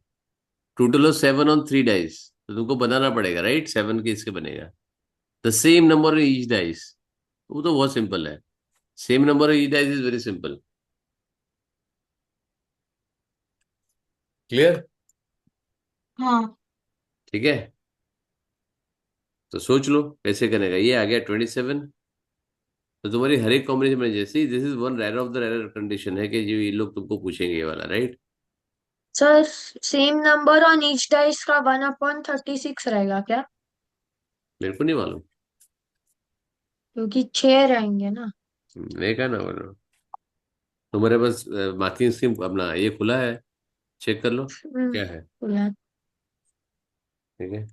टोटल ऑफ 7 ऑन 3 डाइस, तो तुमको बनाना पड़ेगा, राइट? 7 के इसके बनेगा the same number in each dice. वो तो बहुत सिंपल है। Same number in each dice is very simple. Clear? हाँ। ठीक है, तो सोच लो कैसे करेगा। ये आ गया 27। तो तुम्हारी हर एक कॉम्बिनेशन में, जैसे this is one rare of the rare condition है कि जो ये लोग तुमको पूछेंगे ये वाला, right? Sir same number on each dice का 1/36 रहेगा क्या? मेरे को नहीं मालूम। क्योंकि 6 रहेंगे ना। मैं क्या ना बोलो, तुम्हारे पास मार्किंग स्कीम अपना ये खुला है, चेक कर लो क्या है। बोला। ठीक है,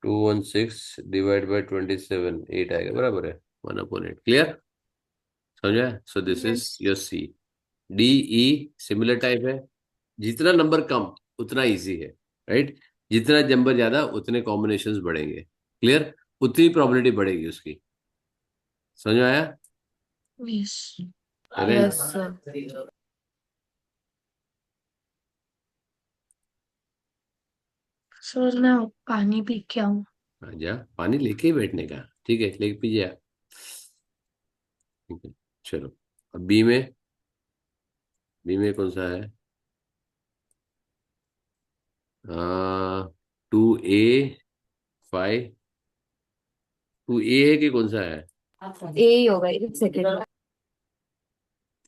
216 डिवाइड बाई 27, 8 आएगा, बराबर है 1/8। क्लियर? समझा? So this is yes. Your C. D E similar type है। जितना नंबर कम उतना इजी है, राइट? जितना नंबर ज्यादा उतने कॉम्बिनेशंस बढ़ेंगे। क्लियर? उतनी प्रोबेबिलिटी बढ़ेगी उसकी। समझ में आया? यस। चलें? yes sir सर मैं पानी पी के आऊँ? जा पानी लेके ही बैठने का, ठीक है, लेके पीजिए आप। ठीक है, चलो। अब बी में कौन सा है? 2A 5। 2A है कि कौन सा है? ए ही होगा, एक सेकेंड।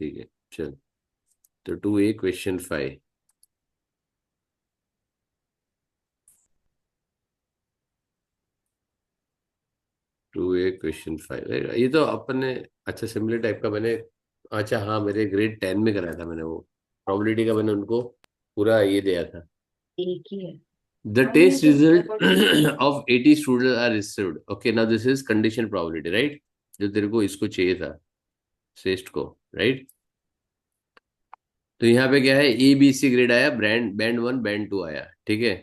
ठीक है, चलो। तो 2A क्वेश्चन 5। 2A क्वेश्चन 5, ये तो अपने, अच्छा सिमिलर टाइप का मैंने, अच्छा हाँ, मेरे ग्रेड 10 में कराया था मैंने वो। प्रोबेबिलिटी का मैंने उनको पूरा ये दिया था। एक ही है। The test result of 80 students are received. Okay, now this is condition probability, right? जो तेरे को इसको चाहिए था, टेस्ट को, राइट? तो यहाँ पे क्या है, ABC ग्रेड आया, बैंड 1 बैंड 2 आया, ठीक है।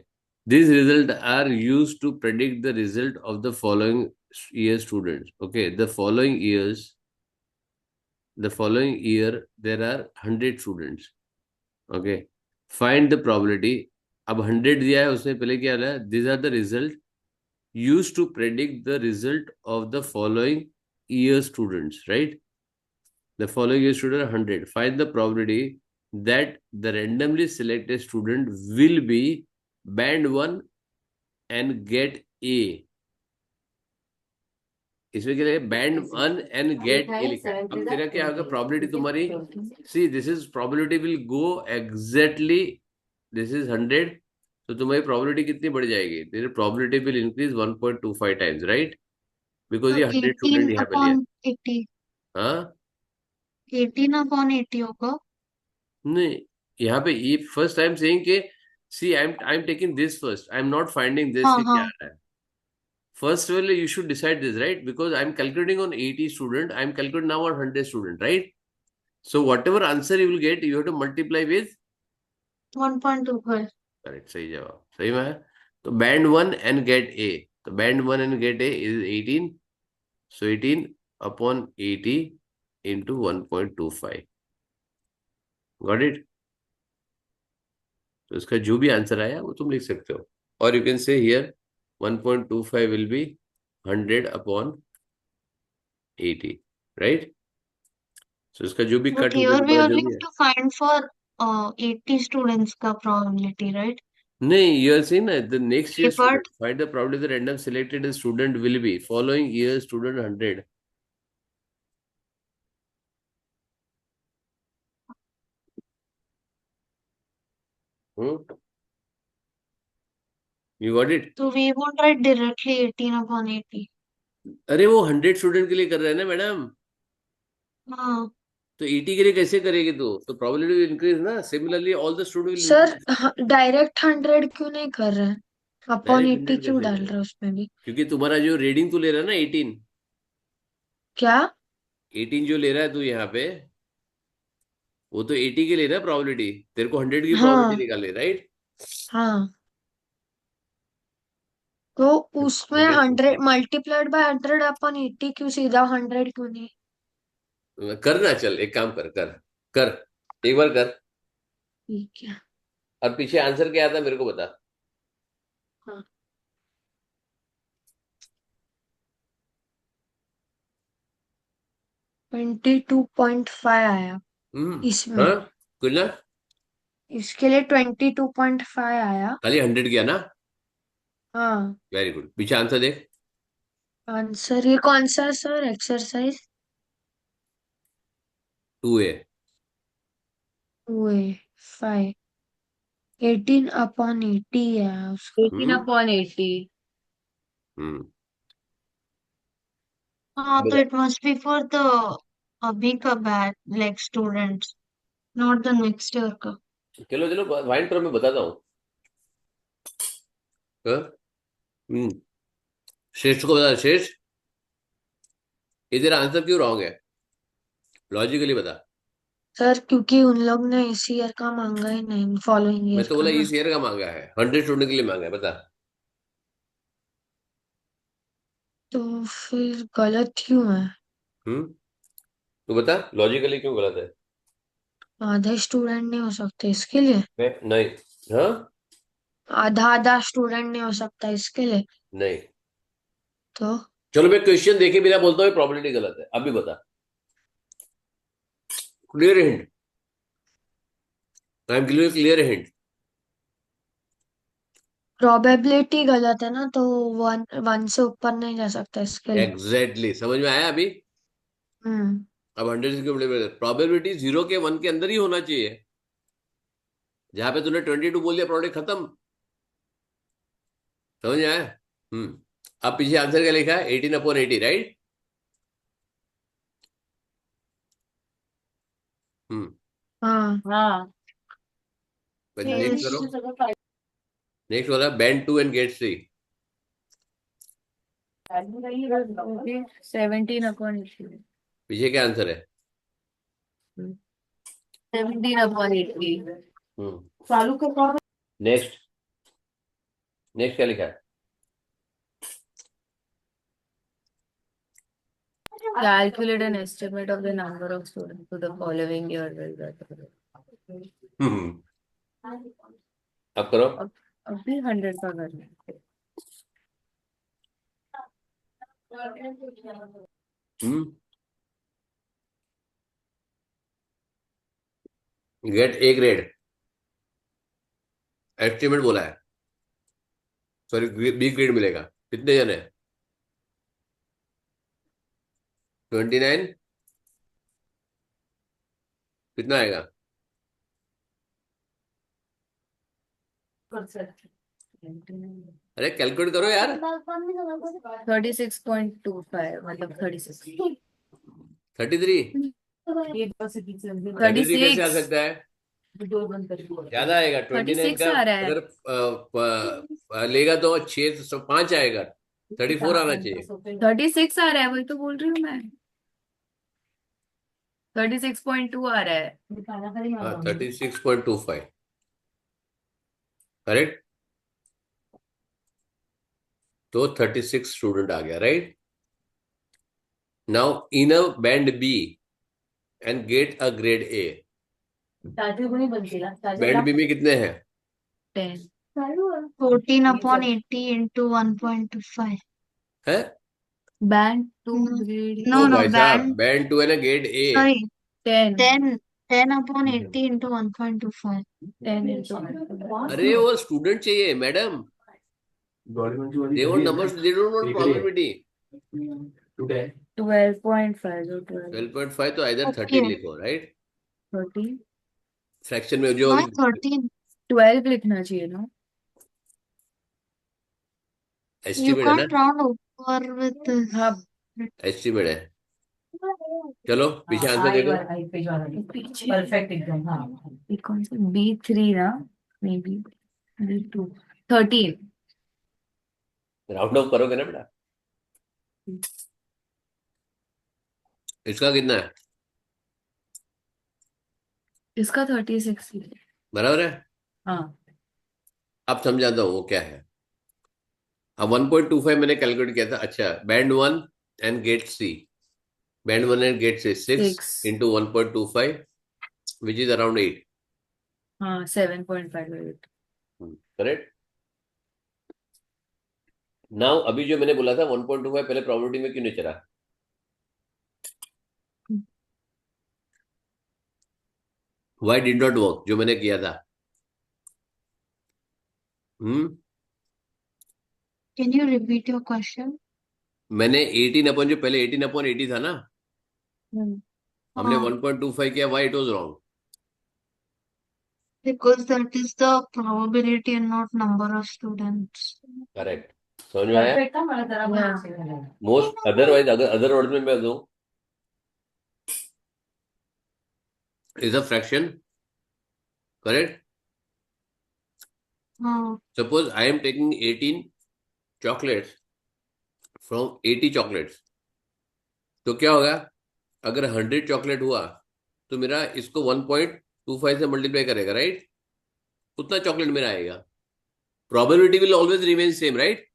This result are use to predict the result of the following year students. Okay, the following year there are 100 students. Okay, find the probability. अब 100 दिया है उसने, पहले क्या है, this are the result used to predict the result of the following year students, right? The following year student are 100. Find the probability that the randomly selected student will be band 1 and get A. इसमें क्या है, band 1 and gate ए लिखा है। अब तेरा क्या होगा, probability तुम्हारी, सी this is probability will go exactly, this is 100, तो तुम्हारी प्रोबेबिलिटी कितनी बढ़ जाएगी, तेरी probability will increase 1.25 times, right? Because तो ये 100 18 स्टूडेंट यहाँ पे लिया। अपॉन 80, हाँ, 18/80 होगा। नहीं, यहाँ पे ये फर्स्ट आई एम सेइंग कि, see I am taking this first, I am not finding this हाँ कि क्या हाँ। आ रहा है। First of all, you should decide this, right? Because I'm calculating on 80 student, I'm calculating now on 100 student, right? So whatever answer you will get, you have to multiply with, 1.25। correct, सही जवाब, सही में है। तो band 1 and gate ए, तो band 1 and gate A is 18, so 18 upon 80 into 1.25, got it? तो इसका जो भी आंसर आया वो तुम लिख सकते हो, और you can say here 1.25 will be 100 upon 80, right? So इसका जो भी But कट होगा here we तुम्हारा, जो only भी have है, to find for 80 students का probability, right? नहीं, you are saying that the next year Okay, but student, find the probability the random selected student will be following year student 100. Hmm? You got it? so we won't write directly 18/80। अरे वो 100 student के लिए कर रहे हैं ना madam, हाँ। तो 80 के लिए कैसे करेगी तू? तो प्रोबेबिलिटी विल इंक्रीज ना, similarly all the student will sir increase. Direct 100 क्यों नहीं कर रहे हैं? अपॉन डायरेक्ट 80 100 क्यों कैसे डाल रहे करेगा? हैं उसमें भी? क्योंकि तुम्हारा जो रीडिंग तू ले रहा है ना क्या? 18 जो ले रहा है तू यहाँ पे, वो तो 80 के लिए ना प्रोबेबिलिटी, तेरे को 100 की हाँ प्रोबेबिलिटी निकालनी, राइट? हाँ, तो उसमें 100 100 मल्टीप्लाइड बाय 100/80 क्यों, सीधा 100 क्यों नहीं? करना, चल एक काम कर, कर एक बार कर, ठीक है। और पीछे आंसर क्या आता मेरे को बता। हाँ, 22.5 आया इसमें। हाँ, कुछ ना, इसके लिए 22.5 आया। खाली 100 किया ना, हाँ, वेरी गुड, पीछे आंसर देख। आंसर ये कौन सा है सर, एक्सरसाइज? 2A। हुए 5, 18/80 है उसका। 18/80। हम्म हाँ, तो बता, it must be for the अभी का batch like students, not the next year का। चलो चलो, वाइंड पर मैं बताता हूँ। हाँ? हम्म श्रेष्ठ को बता, श्रेष्ठ, ये तेरा आंसर क्यों रॉन्ग है, लॉजिकली बता। सर क्योंकि उन लोग ने इस ईयर का मांगा ही नहीं, फॉलोइंग मैं ईयर तो का बोला ना। इस ईयर का मांगा है, 100 स्टूडेंट के लिए मांगा है, बता। तो फिर गलत क्यों है? तू बता लॉजिकली क्यों गलत है। आधे स्टूडेंट नहीं हो सकते इसके लिए? नहीं, हाँ, आधा आधा स्टूडेंट नहीं हो सकता इसके लिए नहीं, तो चलो मैं क्वेश्चन देखे बिना बोलता हूँ प्रोबेबिलिटी गलत है, अभी बता। Clear hint, I am giving clear hint. Probability गलत है ना, तो वन वन से ऊपर नहीं जा सकता इसके लिए। एग्जैक्टली, समझ में आया अभी? हम्म अब 100 से प्रोबेबिलिटी 0 के 1 के अंदर ही होना चाहिए। जहां पे तूने 22 बोल दिया, प्रोडक्ट खत्म। समझ में आया? अब पीछे आंसर क्या लिखा है? 18/80, राइट? हाँ हाँ, नेक्स्ट करो। yes. नेक्स्ट वाला, बैंड 2 एंड गेट 3। 17/80. पीछे क्या आंसर है? 17/80. नेक्स्ट, नेक्स्ट क्या लिखा है? Calculate an estimate of the number of students to the following year will that. हम्म, अब करो। अभी 100 का करना है. गेट ए ग्रेड, एस्टिमेट बोला है, सॉरी बी ग्रेड मिलेगा। कितने जन है? 29। कितना आएगा? अरे कैलकुलेट करो यार। 36.25 मतलब 36. 33। 33 कैसे आ सकता है? ज्यादा आएगा। 29 36 का आ रहा है. अगर लेगा तो 5 आएगा। 34 आना चाहिए। 36 आ रहा है, वही तो बोल रही हूँ मैं. 36.2 आ रहा है. 36.25, करेक्ट? तो 36 स्टूडेंट आ गया, right? Now in a band B and get a grade A. Band B में कितने हैं? 10. 14/80 into 1.25. है? Band 2 No, grade no, ओ no, भाई साहब, बैंड 2 है ना, grade A. sorry, 10. 10/80 into 1.25. 10 into अरे वो स्टूडेंट चाहिए madam, they want numbers, they don't want probability. 12.5 or 12. 12.5 तो इधर 13 Okay, लिखो, राइट? 13. फ्रैक्शन में जो why 13? 12 लिखना चाहिए ना. You एस्टिमेट है ना, can't round over with this. हाँ. एस्टिमेट है। चलो पीछे आंसर देखो। परफेक्ट एकदम। हाँ, ये कौन सा B3 ना, may be B2. 13. Round of करोगे ना बेटा? इसका कितना है? इसका 36 है. बराबर है। हाँ. अब समझाता हूँ वो क्या है। अब 1.25 मैंने कैलकुलेट किया था। अच्छा, band 1 and get C, band 1 and get C 6 6. into 1.25 which is around 8, हाँ 7.5. करेक्ट? नाउ अभी जो मैंने बोला था 1.25 पहले प्रोबेबिलिटी में क्यों नहीं चला? व्हाई डिड नॉट वर्क, जो मैंने किया था? Can you repeat your question? मैंने 18 जो पहले 18/80 था ना, हमने हाँ, 1.25 किया, why it was wrong? because that is the probability and not number of students. Correct, समझ में आया? परफेक्ट था, मला जरा Yeah. मोस्ट अदरवाइज, अगर अदर वर्ड में मैं दूं, इज अ फ्रैक्शन, करेक्ट? हाँ, suppose I am taking 18 chocolates from 80 chocolates, तो क्या होगा? अगर 100 चॉकलेट हुआ तो मेरा इसको 1.25 से मल्टीप्लाई करेगा, राइट? उतना चॉकलेट मेरा आएगा। Probability will always remain same, right?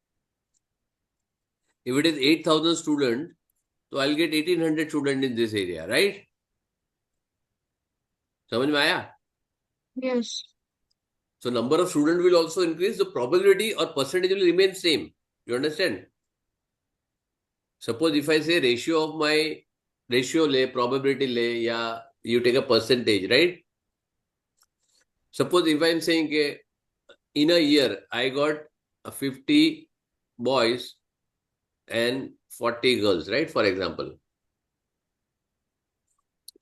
If it is 8,000 student, तो I will get 1800 student in this area, right? समझ में आया? yes. So number of students will also increase. The probability or percentage will remain same. You understand? Suppose if I say ratio of my ratio le, probability le, yeah, you take a percentage, right? Suppose if I am saying ke, in a year I got 50 boys and 40 girls, right? For example.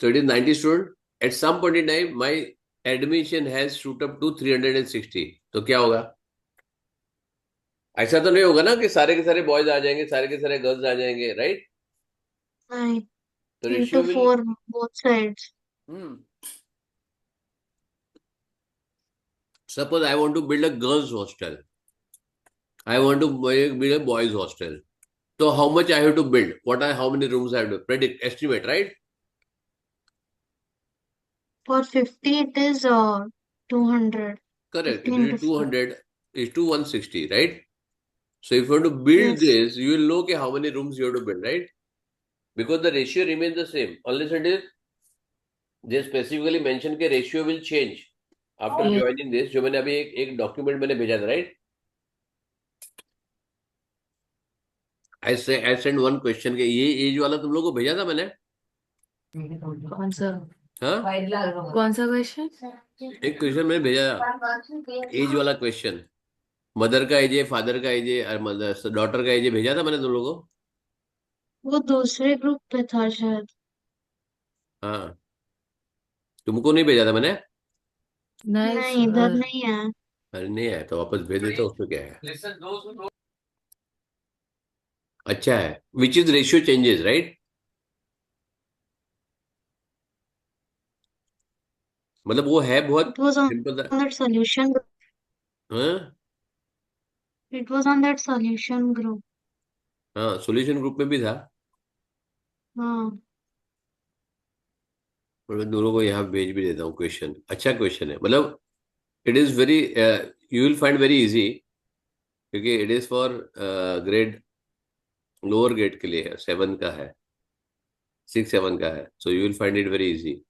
So it is 90 students. At some point in time, my admission has shoot up to 360. तो क्या होगा? ऐसा तो नहीं होगा ना कि सारे के सारे बॉयज आ जाएंगे, सारे के सारे गर्ल्स आ जाएंगे, राइट? नहीं, तो 3 ratio to will 4 both sides. Suppose I want to build a girls hostel. I want to build a boys hostel. So how much I have to build? How many rooms I have to predict, estimate, right? For 50 it is 200. Correct. 50 It into is 200 is to 160, right? So if you want to build Yes. this, you will know how many rooms you have to build, right? Because the ratio remains the same. Unless it is, they specifically mention के ratio will change after Yes. joining this. जो मैंने अभी एक document मैंने भेजा था, right? I sent one question के ये एज वाला तुम लोगों को भेजा था मैंने. कौन सा हाँ, कौन सा क्वेश्चन? एक क्वेश्चन मैंने भेजा था, एज वाला क्वेश्चन. मदर का एज है, फादर का एज है, और मदर डॉटर का एज है, भेजा था मैंने तुम लोगों को. वो दूसरे ग्रुप पे था शायद. हाँ, तुमको नहीं भेजा था मैंने. नहीं, इधर नहीं है. अरे नहीं आया तो वापस भेज देता, उसमें क्या है. अच्छा है. Which is ratio changes, right? मतलब वो है बहुत It was on सिंपल था. that solution. हाँ It was on that solution group. हाँ, सॉल्यूशन ग्रुप में भी था. हाँ. और मैं दोनों को यहाँ भेज भी देता हूँ क्वेश्चन. अच्छा क्वेश्चन है. मतलब it is very, you will find very easy, क्योंकि it is for grade lower grade के लिए है. 7 का है, 6-7 का है. So you will find it very easy.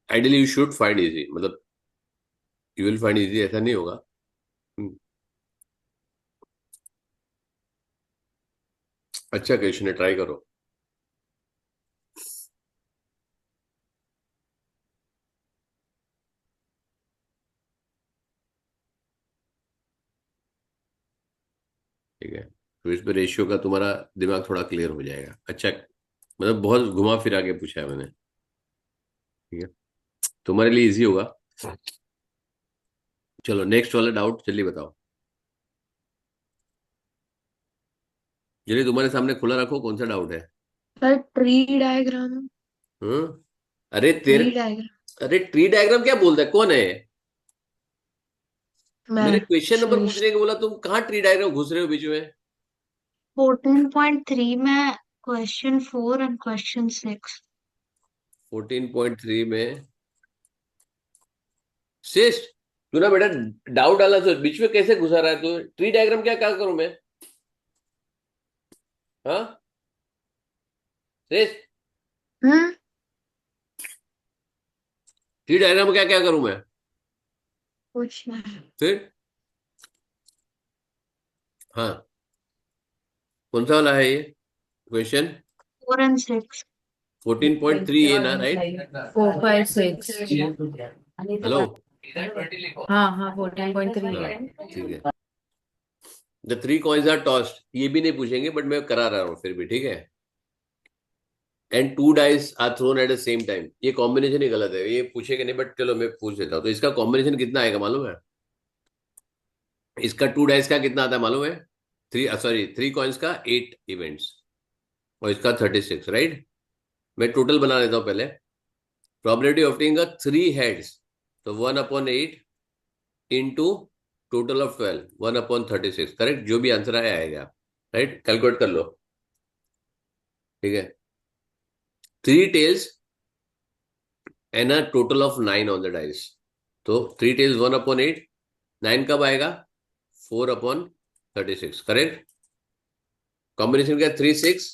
Ideally you should find easy. मतलब यू विल फाइंड इजी, ऐसा नहीं होगा. अच्छा क्वेश्चन है, ट्राई करो. ठीक है, तो इस पे रेशियो का तुम्हारा दिमाग थोड़ा क्लियर हो जाएगा. अच्छा, मतलब बहुत घुमा फिरा के पूछा है मैंने. ठीक है, तुम्हारे लिए इजी होगा. चलो नेक्स्ट वाला डाउट जल्दी बताओ. जल्दी तुम्हारे सामने खुला रखो, कौन सा डाउट है. Sir tree diagram. हम्म. अरे ट्री डायग्राम. अरे ट्री डायग्राम क्या बोलता है, कौन है? मैं मैंने क्वेश्चन नंबर सुरेश. पूछने के बोला, तुम कहाँ ट्री डायग्राम घुस रहे हो बीच में. 14.3 में question 4 and question 6. 14.3 में श्रेष्ठ, तू ना बेटा डाउट डाला तो बीच में कैसे घुसा रहा है तू. ट्री डायग्राम क्या करूं मैं? हाँ श्रेष्ठ, हम्म. ट्री डायग्राम क्या करूं मैं कुछ नहीं. फिर? हाँ, कौन सा वाला है ये क्वेश्चन? 4 and 6. 14.3 है ना, राइट? 4, 5, 6. हेलो. हाँ हाँ 14.3 है. हाँ, ठीक है. द 3 कॉइन्स आर टॉस्ड, ये भी नहीं पूछेंगे, बट मैं करा रहा हूँ फिर भी. ठीक है. And 2 dice are thrown at the same time. ये कॉम्बिनेशन ही गलत है, ये पूछेंगे नहीं, बट चलो मैं पूछ देता हूँ. तो इसका कॉम्बिनेशन कितना आएगा मालूम है? इसका 2 डाइस का कितना आता है मालूम है? 3 कॉइन्स का 8 इवेंट्स, और इसका 36, राइट? मैं टोटल बना लेता हूँ पहले. प्रोबेबिलिटी ऑफ टेकिंग 3 हेड्स, तो 1/8 इंटू टोटल ऑफ 12, 1/36. करेक्ट? जो भी आंसर आएगा, राइट? कैलकुलेट कर लो. ठीक है. 3 tails and a total of 9 on the dice. तो 3 tails 1/8, 9 कब आएगा? 4/36. करेक्ट? कॉम्बिनेशन क्या? 3, 6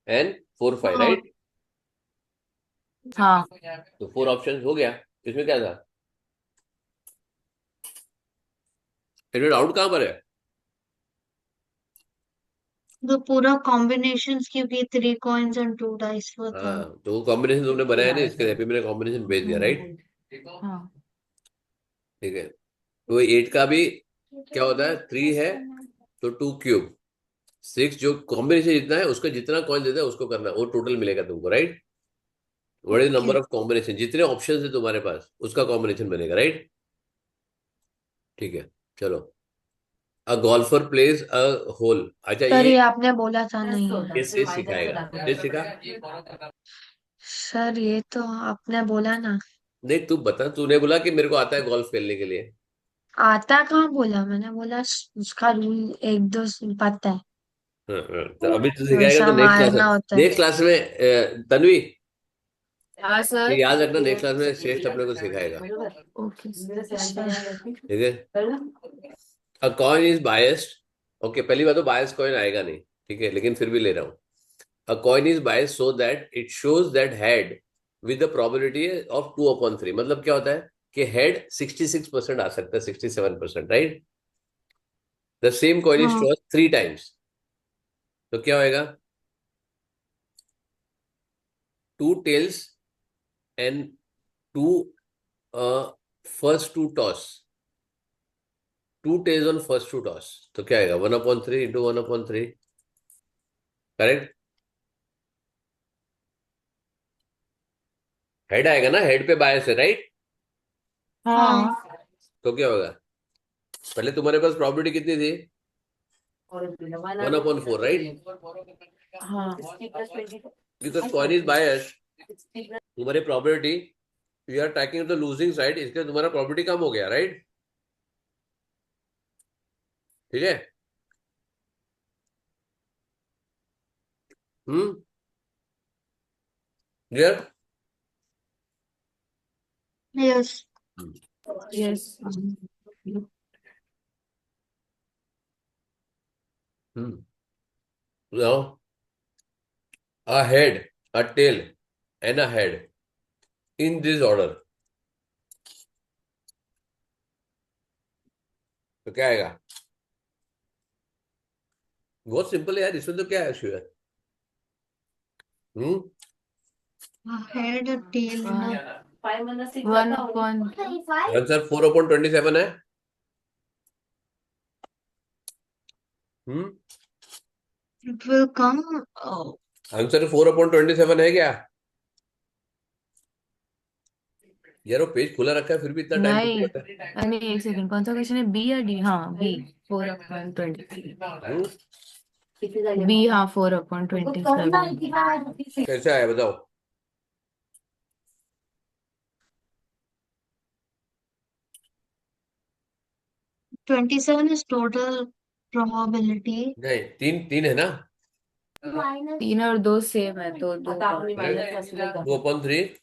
and 4, 5, राइट? हाँ तो 4 ऑप्शन हो गया. इसमें क्या था? इसमें डाउट कहाँ पर है? तो पूरा कॉम्बिनेशंस क्योंकि 3 coins and 2 dice हुआ था। हाँ, तो वो कॉम्बिनेशन तुमने बनाया ना, इसके लिए मैंने कॉम्बिनेशन भेज दिया, राइट? हाँ ठीक है, तो 8 का भी क्या होता है? 3 है तो 2 क्यूब, 6 जो कॉम्बिनेशन जितना है उसका जितना कॉइन देता है उसको करना, वो टोटल मिलेगा तुमको, right? What is okay. Number of combination, जितने ऑप्शन है तुम्हारे पास उसका कॉम्बिनेशन बनेगा, राइट? ठीक है, चलो। अ गोल्फर प्लेज अ होल। अच्छा, सर ये ये आपने बोला था नहीं है। कैसे सिखाएगा? कैसे सिखा? सर ये तो आपने बोला ना। नहीं, तू बता, तूने बोला कि मेरे को आता है गोल्फ खेलने के लिए। आता कहाँ बोला, मैंने बोला उसका रूल एक दो पता है। हाँ, हाँ, तो अभी तू सिखाएगा तो वैसा नेक्स्ट क्लास में। मारना होता है। नेक्स्ट क्लास में तन्वी, हाँ ये सर। याद रखना, नेक्स्ट क्लास में श्रेष्ठ अपने को सिखाएगा। ओके ठीक है। अ कॉइन इज बायस्ड। ओके, पहली बात तो बायस कॉइन आएगा नहीं, ठीक है, लेकिन फिर भी ले रहा हूँ। अ coin is biased so that it shows that head with the probability of 2/3। मतलब क्या होता है कि हेड 66% आ सकता है, 67%, right? The same coin is हाँ। टॉस 3 टाइम्स, तो क्या होएगा? 2 tails and two first two toss, 2 tails on first two toss, तो क्या आएगा? 1/3 इंटू 1/3, करेक्ट? हेड आएगा ना, हेड पे बायस है, राइट? हाँ। तो क्या होगा? पहले तुम्हारे पास प्रॉपर्टी कितनी थी? 1/4, राइट? हाँ बिकॉज कॉइन इज बायस, तुम्हारी property, you are tracking the losing side, इसके तुम्हारा प्रॉपर्टी कम हो गया, राइट? ठीक है। Hmm, clear? Yes. Yes hmm, now a head, a tail and a head in this order, तो क्या आएगा? बहुत सिंपल है यार, इसमें तो क्या इशू है? हम्म, हेड टेल ना। 1/. आंसर 4/27 है। हम्म, इट विल कम। आंसर 4/27 है क्या? यार वो पेज खुला रखा है फिर भी इतना टाइम नहीं क्यों लगता है? नहीं, एक सेकंड, कौन सा क्वेश्चन है? बी या डी? हाँ बी, 4/23। हम्म, बी हाँ, 4/27। कैसे आया बताओ? 27 is total probability. नहीं, तीन तीन है ना? 3 और 2 सेम है तो 2 2/3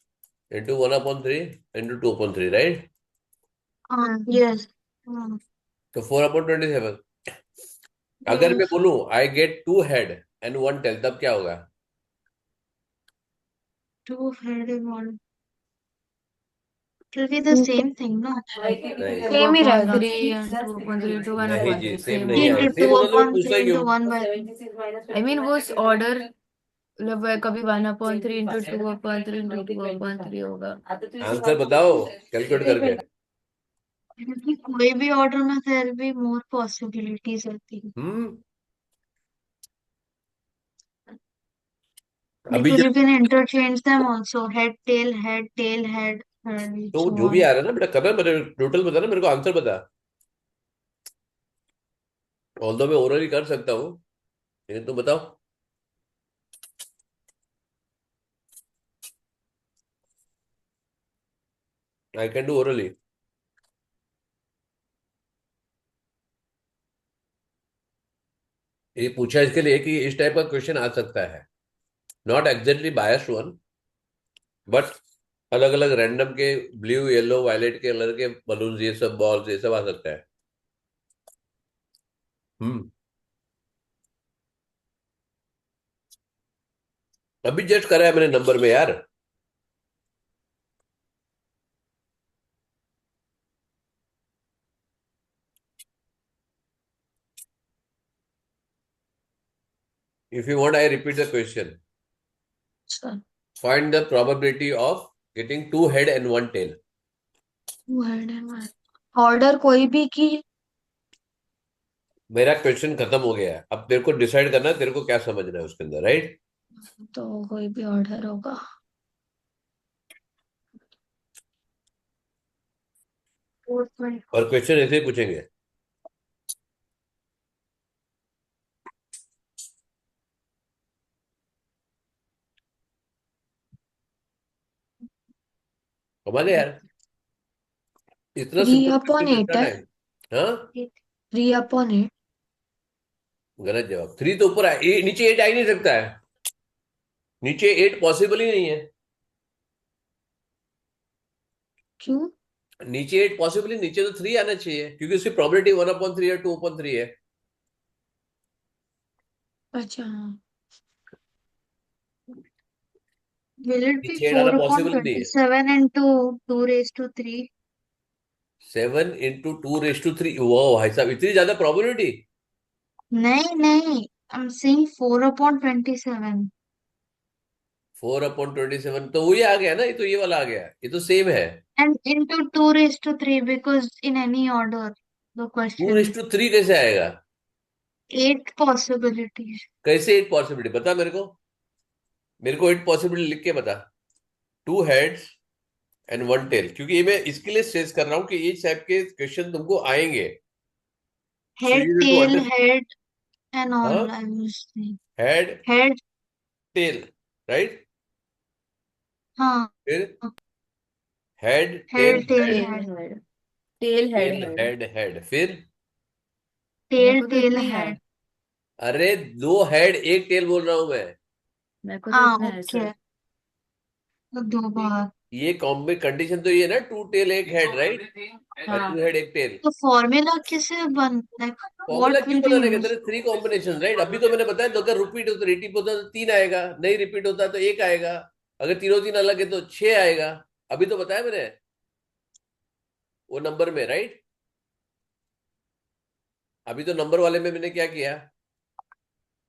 इंटू 1/3 इंटू 2/3, राइट? Yes. तो 4/27। अगर मैं Yes. बोलूं I get 2 head and 1 tail, तब क्या होगा? 2 head and 1. It will be the same thing, no? नहीं, सेम ही रहेगा। 2/3 and 2/3 to नहीं जी, 1/3 सेम सेम नहीं होगा। है, Into सेम 2 होगा तो मैं upon पूछता 3 क्यों? into 1 by. आई मीन वो ऑर्डर, मतलब वो कभी 1/3 इंटू 2/3 इंटू 2/3 होगा। आंसर बताओ कैलकुलेट करके। क्योंकि कोई भी ऑर्डर में there will be more possibilities होती है। हम्म, अभी Because जब, you can interchange them also. Head, tail, head, and तो so जो भी on. आ रहा है ना बेटा, करना मेरे टोटल बता ना, मेरे को आंसर बता। ऑल्दो मैं ओरली कर सकता हूँ, लेकिन तुम बताओ। I can do orally. ये पूछा इसके लिए कि इस टाइप का क्वेश्चन आ सकता है, not exactly biased one, but अलग अलग रैंडम के ब्लू येलो वायलेट के कलर के बलून, ये सब बॉल्स, ये सब आ सकता है। हम्म, अभी जस्ट करा है मैंने नंबर में यार। If you want, I repeat the question. Sir, Find the probability of getting 2 head and 1 tail. Order कोई भी की मेरा क्वेश्चन खत्म हो गया है, अब तेरे को डिसाइड करना है तेरे को क्या समझना है उसके अंदर, राइट? तो कोई भी ऑर्डर होगा। और क्वेश्चन ऐसे ही पूछेंगे। कमाल है यार, इतना 3/8 इतना है। टाइम। हाँ, 3/8। गलत जवाब। 3 तो ऊपर नीचे 8 आ ही नहीं सकता है, नीचे 8 पॉसिबल ही नहीं है। क्यों? नीचे 8 पॉसिबल ही, नीचे तो 3 आना चाहिए क्योंकि उसकी प्रोबेबिलिटी 1/3 या 2/3 है। अच्छा हाँ। Will it be नीचे 8 आना 4 upon पॉसिबल नहीं है। 27 into 2 raised to 3? 7 into 2 raised to 3, वो भाई साहब इतनी ज्यादा प्रोबेबिलिटी। नहीं, I'm saying 4 upon 27. 4/27 तो वही आ गया ना, ये तो ये वाला आ गया, ये तो सेम है। And into 2 raised to 3 because in any order, the 2 raised question. to 3 कैसे आएगा? 8 possibilities. कैसे 8 पॉसिबिलिटी बता मेरे को, मेरे को 8 पॉसिबिलिटी लिख के बता। 2 heads and 1 tail, क्योंकि ये मैं इसके लिए स्ट्रेस कर रहा हूँ कि इस टाइप के क्वेश्चन तुमको आएंगे। So Head, you need to tail, understand. head, and all. हाँ, I was saying. head, Head, tail, right? हाँ. फिर head, tail, Head, tail, head, head. Head tail head tail, head head, head, फिर मेरे Tail, को तो tail, इतना ही है head. अरे 2 head 1 tail बोल रहा हूं मैं। मेरे को तो हाँ, इतना है okay. सर तो 2 बार. ये कंडीशन तो ये है ना, 2 tail 1 head, राइट? हाँ 2 head 1 tail। तो फॉर्मूला कैसे बन like फॉर्मूला what क्यों will be बनाने का? used? तेरे 3 कॉम्बिनेशन, राइट? अभी तो मैंने बताया, तो अगर रिपीट होता, रिपीट होता तो 3 आएगा, नहीं रिपीट होता तो 1 आएगा, अगर तीनों तीन अलग है तो 6 आएगा। अभी तो बताया मैंने वो नंबर में, राइट? अभी तो नंबर वाले में मैंने क्या किया,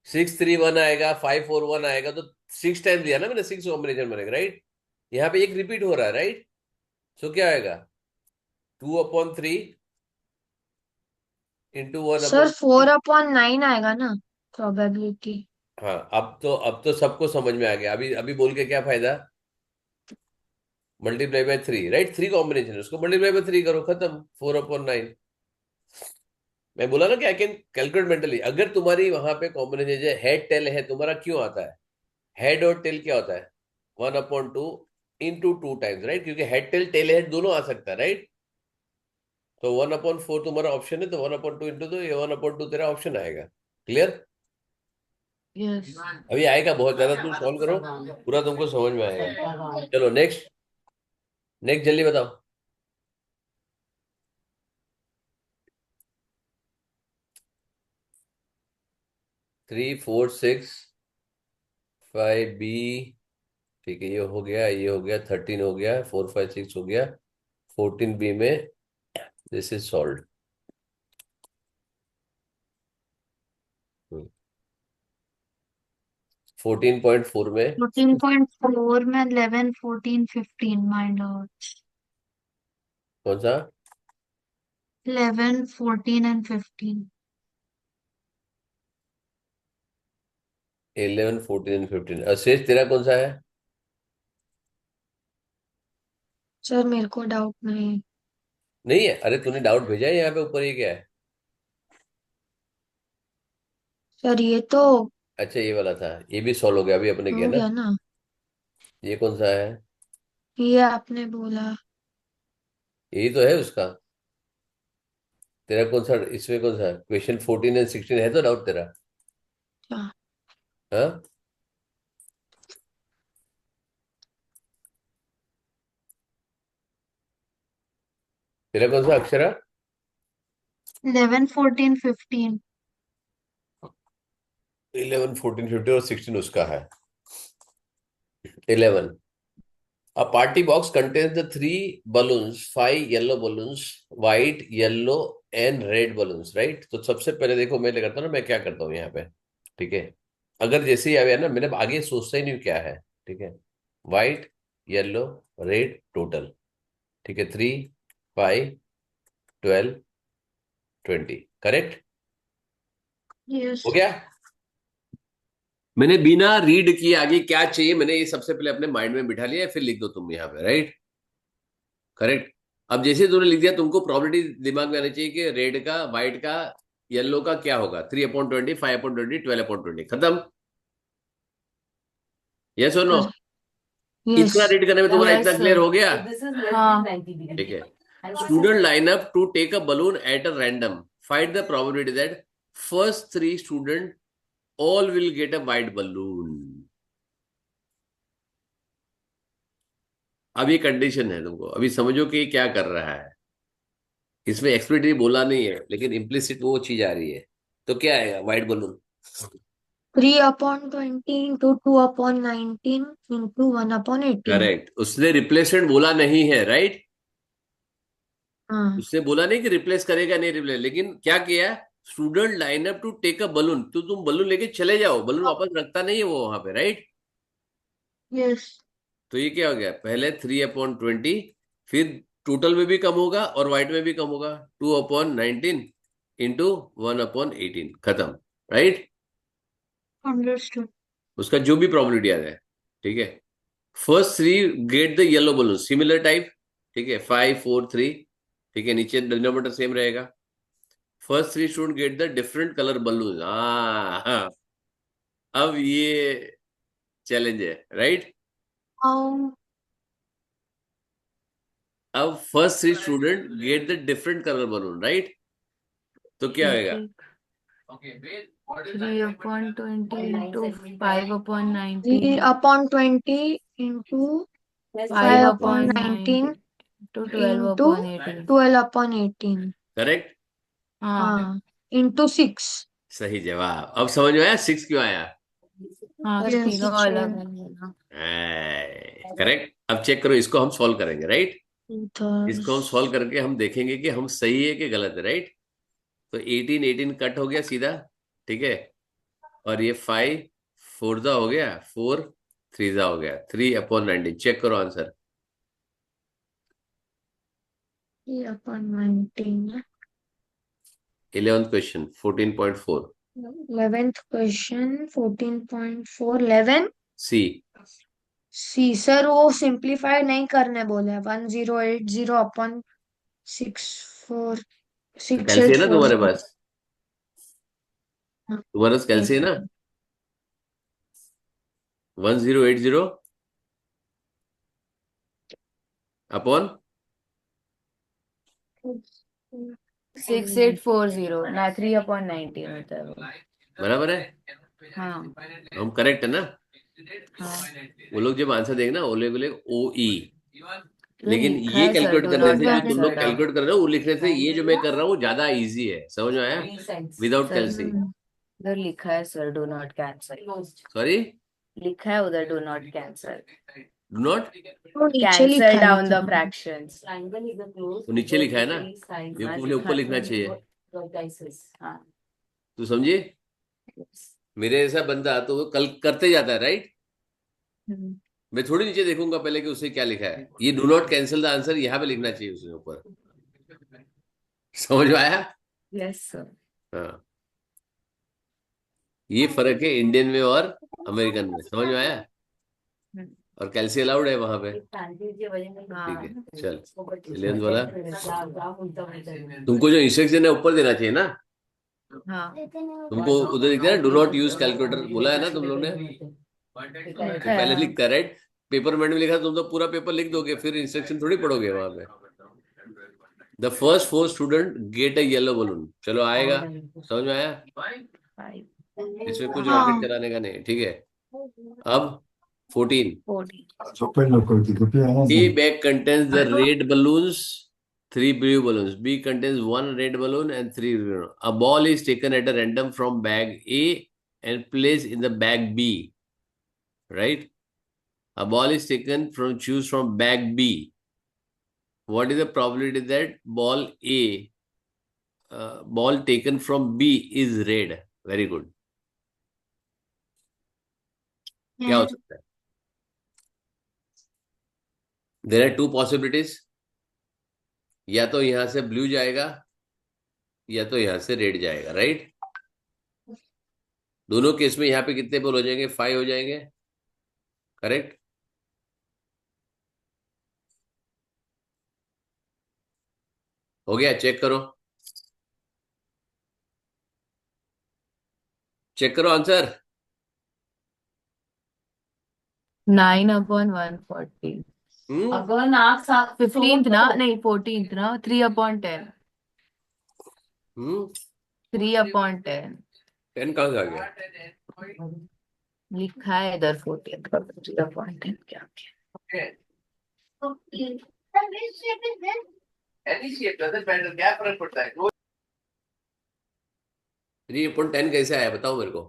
6 3 1 आएगा, 5 4 1 आएगा, तो 6 टाइम दिया ना मैंने, 6 कॉम्बिनेशन बनेगा, राइट? यहाँ पे एक रिपीट हो रहा है, राइट? सो क्या आएगा, 2/3 इंटू 1 सर अपॉन 4/9 आएगा ना प्रोबेबिलिटी। हाँ, अब तो सबको समझ में आ गया। अभी अभी बोल के क्या फायदा, मल्टीप्लाई बाय 3, राइट? 3 कॉम्बिनेशन, उसको मल्टीप्लाई बाय 3 करो, खत्म, 4/9। मैं बोला ना कि आई कैन कैलकुलेट मेंटली। अगर तुम्हारी वहां पे कॉम्बिनेशन है हेड टेल है, तुम्हारा क्यों आता है हेड और टेल, क्या होता है 1/2 इंटू 2 टाइम्स, राइट? क्योंकि हेड टेल टेल हेड दोनों आ सकता है, राइट? तो 1/4 तुम्हारा ऑप्शन है, तो 1/2 इंटू, तो ये 1/2 तेरा ऑप्शन आएगा। क्लियर? यस अभी आएगा बहुत ज्यादा, तुम सॉल्व करो, पूरा तुमको समझ में आएगा। चलो नेक्स्ट, नेक्स्ट जल्दी बताओ। 3 4 6 5B, ठीक है, ये हो गया, ये हो गया, 13 हो गया, 4 5 6 हो गया, 14B में दिस इज सॉल्व। 14.4 में 14.4 में 11 14 15 माइंड आउट. कौन सा? 11 14 and 15. 11 14 15। शेष तेरा कौन सा है? सर मेरे को डाउट नहीं। नहीं है? अरे तूने डाउट भेजा है यहाँ पे ऊपर, ये क्या है? सर ये तो अच्छा ये वाला था, ये भी सॉल्व हो गया अभी अपने किया हो ना। गया ना। ये कौन सा है? ये आपने बोला। यही तो है उसका। तेरा कौन सा, इसमें कौन सा क्वेश्चन 14 एंड 16 है तो डाउट तेरा? क्या? हाँ, तेरा कौन सा अक्षरा? 11 14 15. 11 14 15 और 16 उसका है। 11, a party box contains the 3 balloons, 5 yellow balloons, white, yellow and red balloons, right? तो सबसे पहले देखो मैं क्या करता हूँ ना, मैं क्या करता हूँ यहाँ पे, ठीक है? अगर जैसे ही आया ना, मैंने आगे सोचता ही नहीं क्या है, ठीक है, व्हाइट, येलो, रेड, टोटल, ठीक है, 3, 5, 12, 20, करेक्ट Yes. हो गया। मैंने बिना रीड किए आगे क्या चाहिए मैंने ये सबसे पहले अपने माइंड में बिठा लिया, फिर लिख दो तुम यहाँ पे, राइट, करेक्ट। अब जैसे तुमने लिख दिया, तुमको प्रॉबिलिटी दिमाग में आनी चाहिए कि रेड का, व्हाइट का, येलो का क्या होगा, 3/20, 5/20, 12/20, खत्म। यस और नो? Yes. इतना रीड करने में तुम्हारा Yes, इतना sir. क्लियर हो गया? So this is less हाँ. than 90 degree. ठीक है। And what Student is line up to take a balloon at a random. Find the probability that first 3 students all will get a white balloon. अब ये condition है तुमको, अभी समझो कि ये क्या कर रहा है। इसमें एक्सप्लिसिटली बोला नहीं है, लेकिन इम्प्लिसिट वो चीज आ रही है। तो क्या आएगा white balloon? 3/20 into 2/19 into 1/18. Correct, उसने रिप्लेसमेंट बोला नहीं है, राइट। हाँ, उसने बोला नहीं कि रिप्लेस करेगा, नहीं रिप्लेस, लेकिन क्या किया, student line up to take a balloon, तो तुम बलून लेके चले जाओ, बलून वापस रखता नहीं है वो वहां पे, राइट। Yes. तो ये क्या हो गया, पहले 3/20, फिर टोटल में भी कम होगा और व्हाइट में भी कम होगा, 2/19 इंटू 1/18, खत्म, राइट। Understood. उसका जो भी प्रॉबिलिटी आ जाए, ठीक है। First 3 get the yellow balloon similar type, ठीक है, 5, 4, 3, ठीक है, नीचे डिनोमिनेटर सेम रहेगा। First 3 student get the different colour balloon. हाँ, अब ये चैलेंज है, राइट। How? अब first 3 student get the different colour balloon, right. तो क्या होगा, 3/20 into 5/19 3/20 into less 5/19 to into 12/18. 12/18. Correct. हाँ. हाँ, into 6. सही जवाब। अब समझ में आया 6 क्यों आया? हाँ, Yes, तीनों sure. अलग है ना. करेक्ट। अब चेक करो, इसको हम सॉल्व करेंगे, राइट। इसको हम Thus, सॉल्व करके हम देखेंगे कि हम सही है कि गलत है, राइट। तो 18 कट हो गया सीधा, ठीक है, और ये 5 4 हो गया, 4 3 हो गया, 3/19। चेक करो answer. 3/19. 11th question 14.4 11th question 14.4. 11. सी। सी सर, वो सिंप्लीफाई नहीं करने बोले, 1080/6 कैलसी है ना तुम्हारे 6840. पास? तुम्हारे पास कैलसी है ना? 1080 अपॉन 6840 ना 3/19 होता है वो. बराबर है। हाँ. हम करेक्ट है ना? हाँ. वो लोग जब आंसर देंगे ना, वो लोग बोले OE, तो लेकिन लिखा ये है सर, कैलकुलेट do करने not से, जो तुम लोग cancel out. कैलकुलेट कर रहे हो वो लिखने से, ये जो मैं कर रहा हूँ वो ज्यादा इजी है, समझ में आया? 3 cents. Without sir, कैलसी। उधर लिखा है sir, do not cancel. Closed. Sorry, लिखा है उधर, do not cancel. Do not, वो नीचे कैंसल लिखा है डाउन द लेकिन। Fractions. Triangle is a closed. वो नीचे लिखा है ना, vertically sides ये are ऊपर ऊपर लिखना चाहिए, vertices. हाँ. तू समझी? मेरे ऐसा बंदा तो वो कल करते जाता है, राइट। हम्म. मैं थोड़ी नीचे देखूंगा पहले कि उसने क्या लिखा है। ये do not cancel the answer यहाँ पे लिखना चाहिए उसके ऊपर, समझ में आया? Yes sir. हाँ, ये फर्क है इंडियन में और अमेरिकन में, समझ में आया? और कैल्सी अलाउड है वहां पे, ठीक है। चल, 11th वाला तुमको जो इंस्ट्रक्शन है ऊपर देना चाहिए ना, हाँ. तुमको उधर दिखता है डू नॉट यूज कैलकुलेटर, बोला है ना तुम लोग ने, तो पहले लिखता है, राइट। पेपर में लिखा, तुम तो पूरा पेपर लिख दोगे, फिर इंस्ट्रक्शन थोड़ी पढ़ोगे वहां पे। The first 4 student get a yellow balloon, चलो आएगा, समझ में आया? इसमें कुछ हाँ। रॉकेट चलाने का नहीं, ठीक है। अब 14, 40. A bag contains the red balloons, 3 blue balloons. B contains 1 red balloon and 3 blue balloons. A ball is taken at a random from bag A and placed in the bag B. Right? A ball is taken from choose from bag B. What is the probability that ball taken from B is red? Very good. क्या हो And सकता है? There are to possibilities, या तो यहां से blue जाएगा या तो यहां से रेड जाएगा, राइट? दोनों केस में यहाँ पे कितने पोल हो जाएंगे? 5 हो जाएंगे, करेक्ट? हो गया? चेक करो, चेक करो आंसर। 9/140. अगर नाक साफ 15th ना, नहीं 14th ना, 3/10. हम्म 3/10 10 कहाँ से आ गया? लिखा है इधर 14th का, 3/10 क्या क्या। Any shape doesn't matter, क्या फर्क पड़ता है? 3/10 कैसे आया बताओ मेरे को,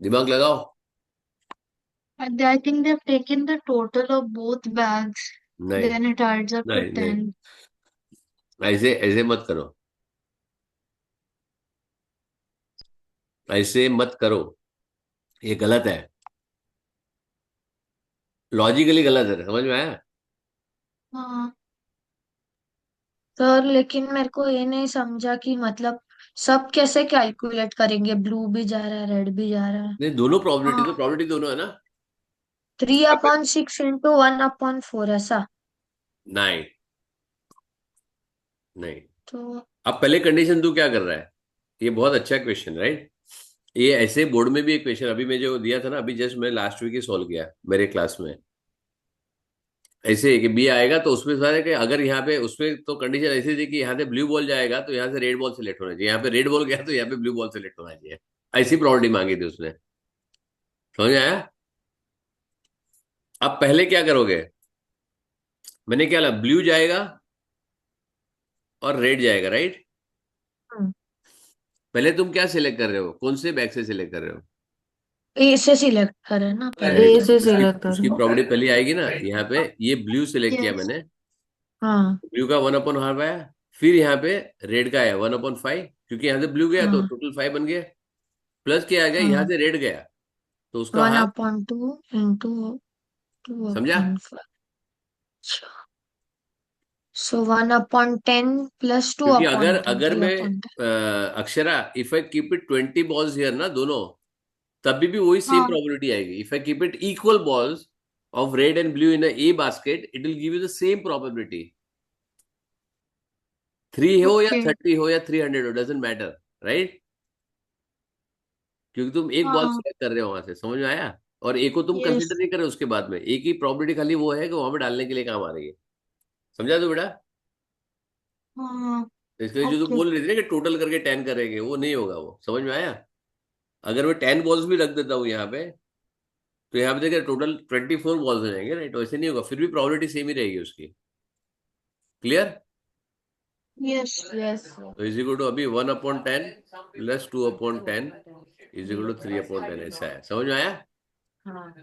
दिमाग लगाओ। I think they've taken the total of both bags. नहीं Then it adds up to नहीं नहीं, 10. ऐसे ऐसे मत करो, ऐसे मत करो, ये गलत है, लॉजिकली गलत है, समझ में आया? हाँ, सर लेकिन मेरे को ये नहीं समझा कि मतलब सब कैसे कैलकुलेट करेंगे, ब्लू भी जा रहा है रेड भी जा रहा है। नहीं, दोनों प्रॉबिलिटी, तो हाँ, प्रॉबिलिटी दोनों है ना। 3/6 इंटू 1/4 ऐसा। नहीं नहीं, तो अब पहले कंडीशन तू क्या कर रहा है? ये बहुत अच्छा क्वेश्चन, राइट? ये ऐसे बोर्ड में भी एक क्वेश्चन अभी मैं जो दिया था ना, अभी जस्ट मैं लास्ट वीक ही सॉल्व किया मेरे क्लास में। ऐसे है कि बी आएगा तो उसमें सारे कि अगर यहाँ पे उसमें तो कंडीशन ऐसी थी कि यहाँ से ब्लू बॉल जाएगा तो यहाँ से रेड बॉल सेलेक्ट होना चाहिए, यहाँ पे रेड बॉल गया तो यहाँ पे ब्लू बॉल सेलेक्ट होना चाहिए। ऐसी प्रॉपर्टी मांगी थी उसने, समझ आया? अब पहले क्या करोगे? मैंने क्या लगा, ब्लू जाएगा और रेड जाएगा, राइट? हम्म, पहले तुम क्या सिलेक्ट कर रहे हो, कौन से बैग से सिलेक्ट कर रहे हो? ए से सिलेक्ट करे ना पहले ए तो। से उसकी सिलेक्ट उसकी करो। प्रॉपर्टी पहले आएगी ना, यहाँ पे ये ब्लू सिलेक्ट किया yes. मैंने, हाँ ब्लू का 1/हाफ आया, फिर यहाँ पे रेड का आया 1/5, क्योंकि यहाँ से ब्लू गया तो हाँ टोटल 5 बन गया, प्लस क्या आ गया, यहाँ हाँ। से रेड गया तो उसका one half. Upon two into two समझा? Upon five. So 1/10 plus two क्योंकि अगर अपॉन टेन अगर थ्री मैं upon Akshara, if I keep it 20 balls here ना दोनों, तभी भी वही सेम हाँ, प्रोबेबिलिटी आएगी। If I keep it equal balls of red and blue in a basket, it will give you the same probability. 3 हो या okay. 30 हो या 300 हो, डजेंट मैटर, राइट? क्योंकि तुम एक बॉल हाँ, सेलेक्ट कर रहे हो वहां से, समझ में आया? और एक को तुम कंसिडर yes. नहीं कर रहे हो उसके बाद में, एक ही प्रॉपर्टी खाली वो है कि वहां पे डालने के लिए काम आ रही है। समझा तू बेटा? हाँ, तो इसके लिए जो तू okay. बोल रही थी ना कि टोटल करके 10 करेंगे, वो नहीं होगा, वो समझ में आया? अगर मैं 10 बॉल्स भी रख देता हूँ यहाँ पे, तो यहाँ पे देखिए टोटल 24 बॉल्स हो जाएंगे, राइट? वैसे नहीं होगा, फिर भी प्रोबेबिलिटी सेम ही रहेगी उसकी। क्लियर? Yes. यस। तो इज इक्वल टू अभी 1/10 प्लस 2/10 इज इक्वल टू 3/10, ऐसा है, समझ में आया? हाँ।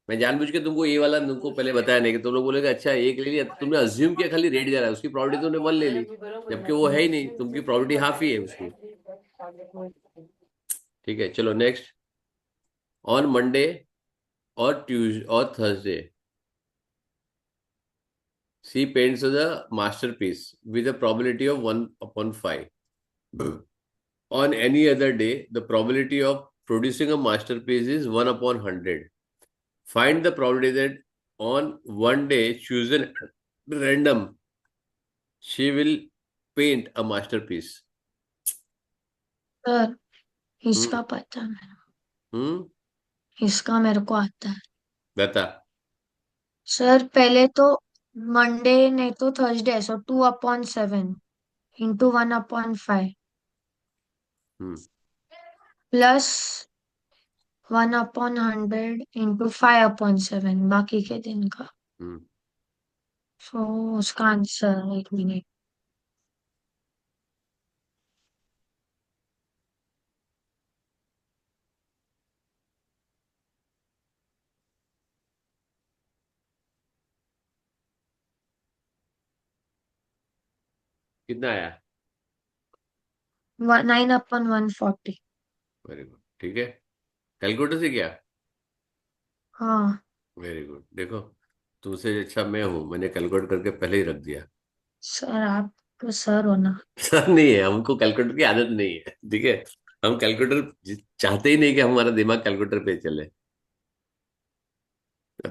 मैं जानबूझ के तुमको ये वाला तुमको पहले बताया नहीं, कि तुम लोग बोलेगे अच्छा एक ले लिया, तुमने अज्यूम किया खाली रेड जा रहा है, उसकी प्रॉपर्टी तुमने 1 ले ली, जबकि वो है ही नहीं, तुमकी प्रॉपर्टी हाफ ही है उसकी। ठीक है, चलो नेक्स्ट। ऑन मंडे और ट्यूज और Thursday, C paints the masterpiece with a probability of 1/5. On any other day, the probability of producing a masterpiece is 1/100. Find the probability that on one day chosen random, she will paint a masterpiece. Sir hmm इसका पता है, हम्म इसका मेरे को आता है। बता। Sir पहले तो मंडे नहीं तो थर्सडे, सो 2/7 इंटू 1/5 हम्म प्लस 1/100 इंटू 5/7 बाकी के दिन का। हम्म सो उसका आंसर, एक मिनट, कितना आया? 9/140। वेरी गुड, ठीक है। कैलकुलेटर से किया? हाँ वेरी गुड। देखो, तुमसे अच्छा मैं हूँ, मैंने कैलकुलेट करके पहले ही रख दिया। सर, आप तो सर हो ना। सर नहीं है, हमको कैलकुलेटर की आदत नहीं है, ठीक है। हम कैलकुलेटर चाहते ही नहीं कि हमारा दिमाग कैलकुलेटर पे चले।